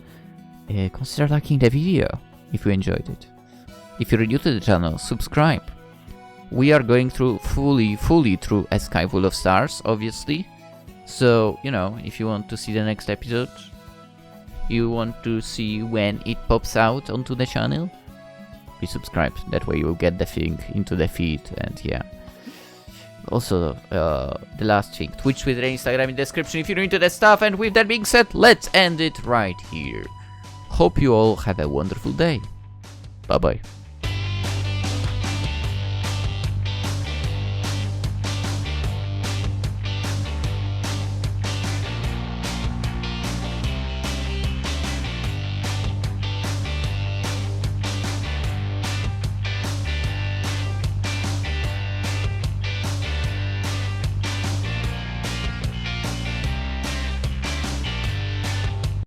consider liking the video if you enjoyed it. If you're new to the channel, subscribe. We are going through fully through a sky full of stars, obviously. So, you know, if you want to see the next episode, you want to see when it pops out onto the channel, be subscribed. That way you will get the thing into the feed, and yeah. Also, the last thing, Twitch, Twitter, Instagram in the description if you're into that stuff. And with that being said, let's end it right here. Hope you all have a wonderful day. Bye bye.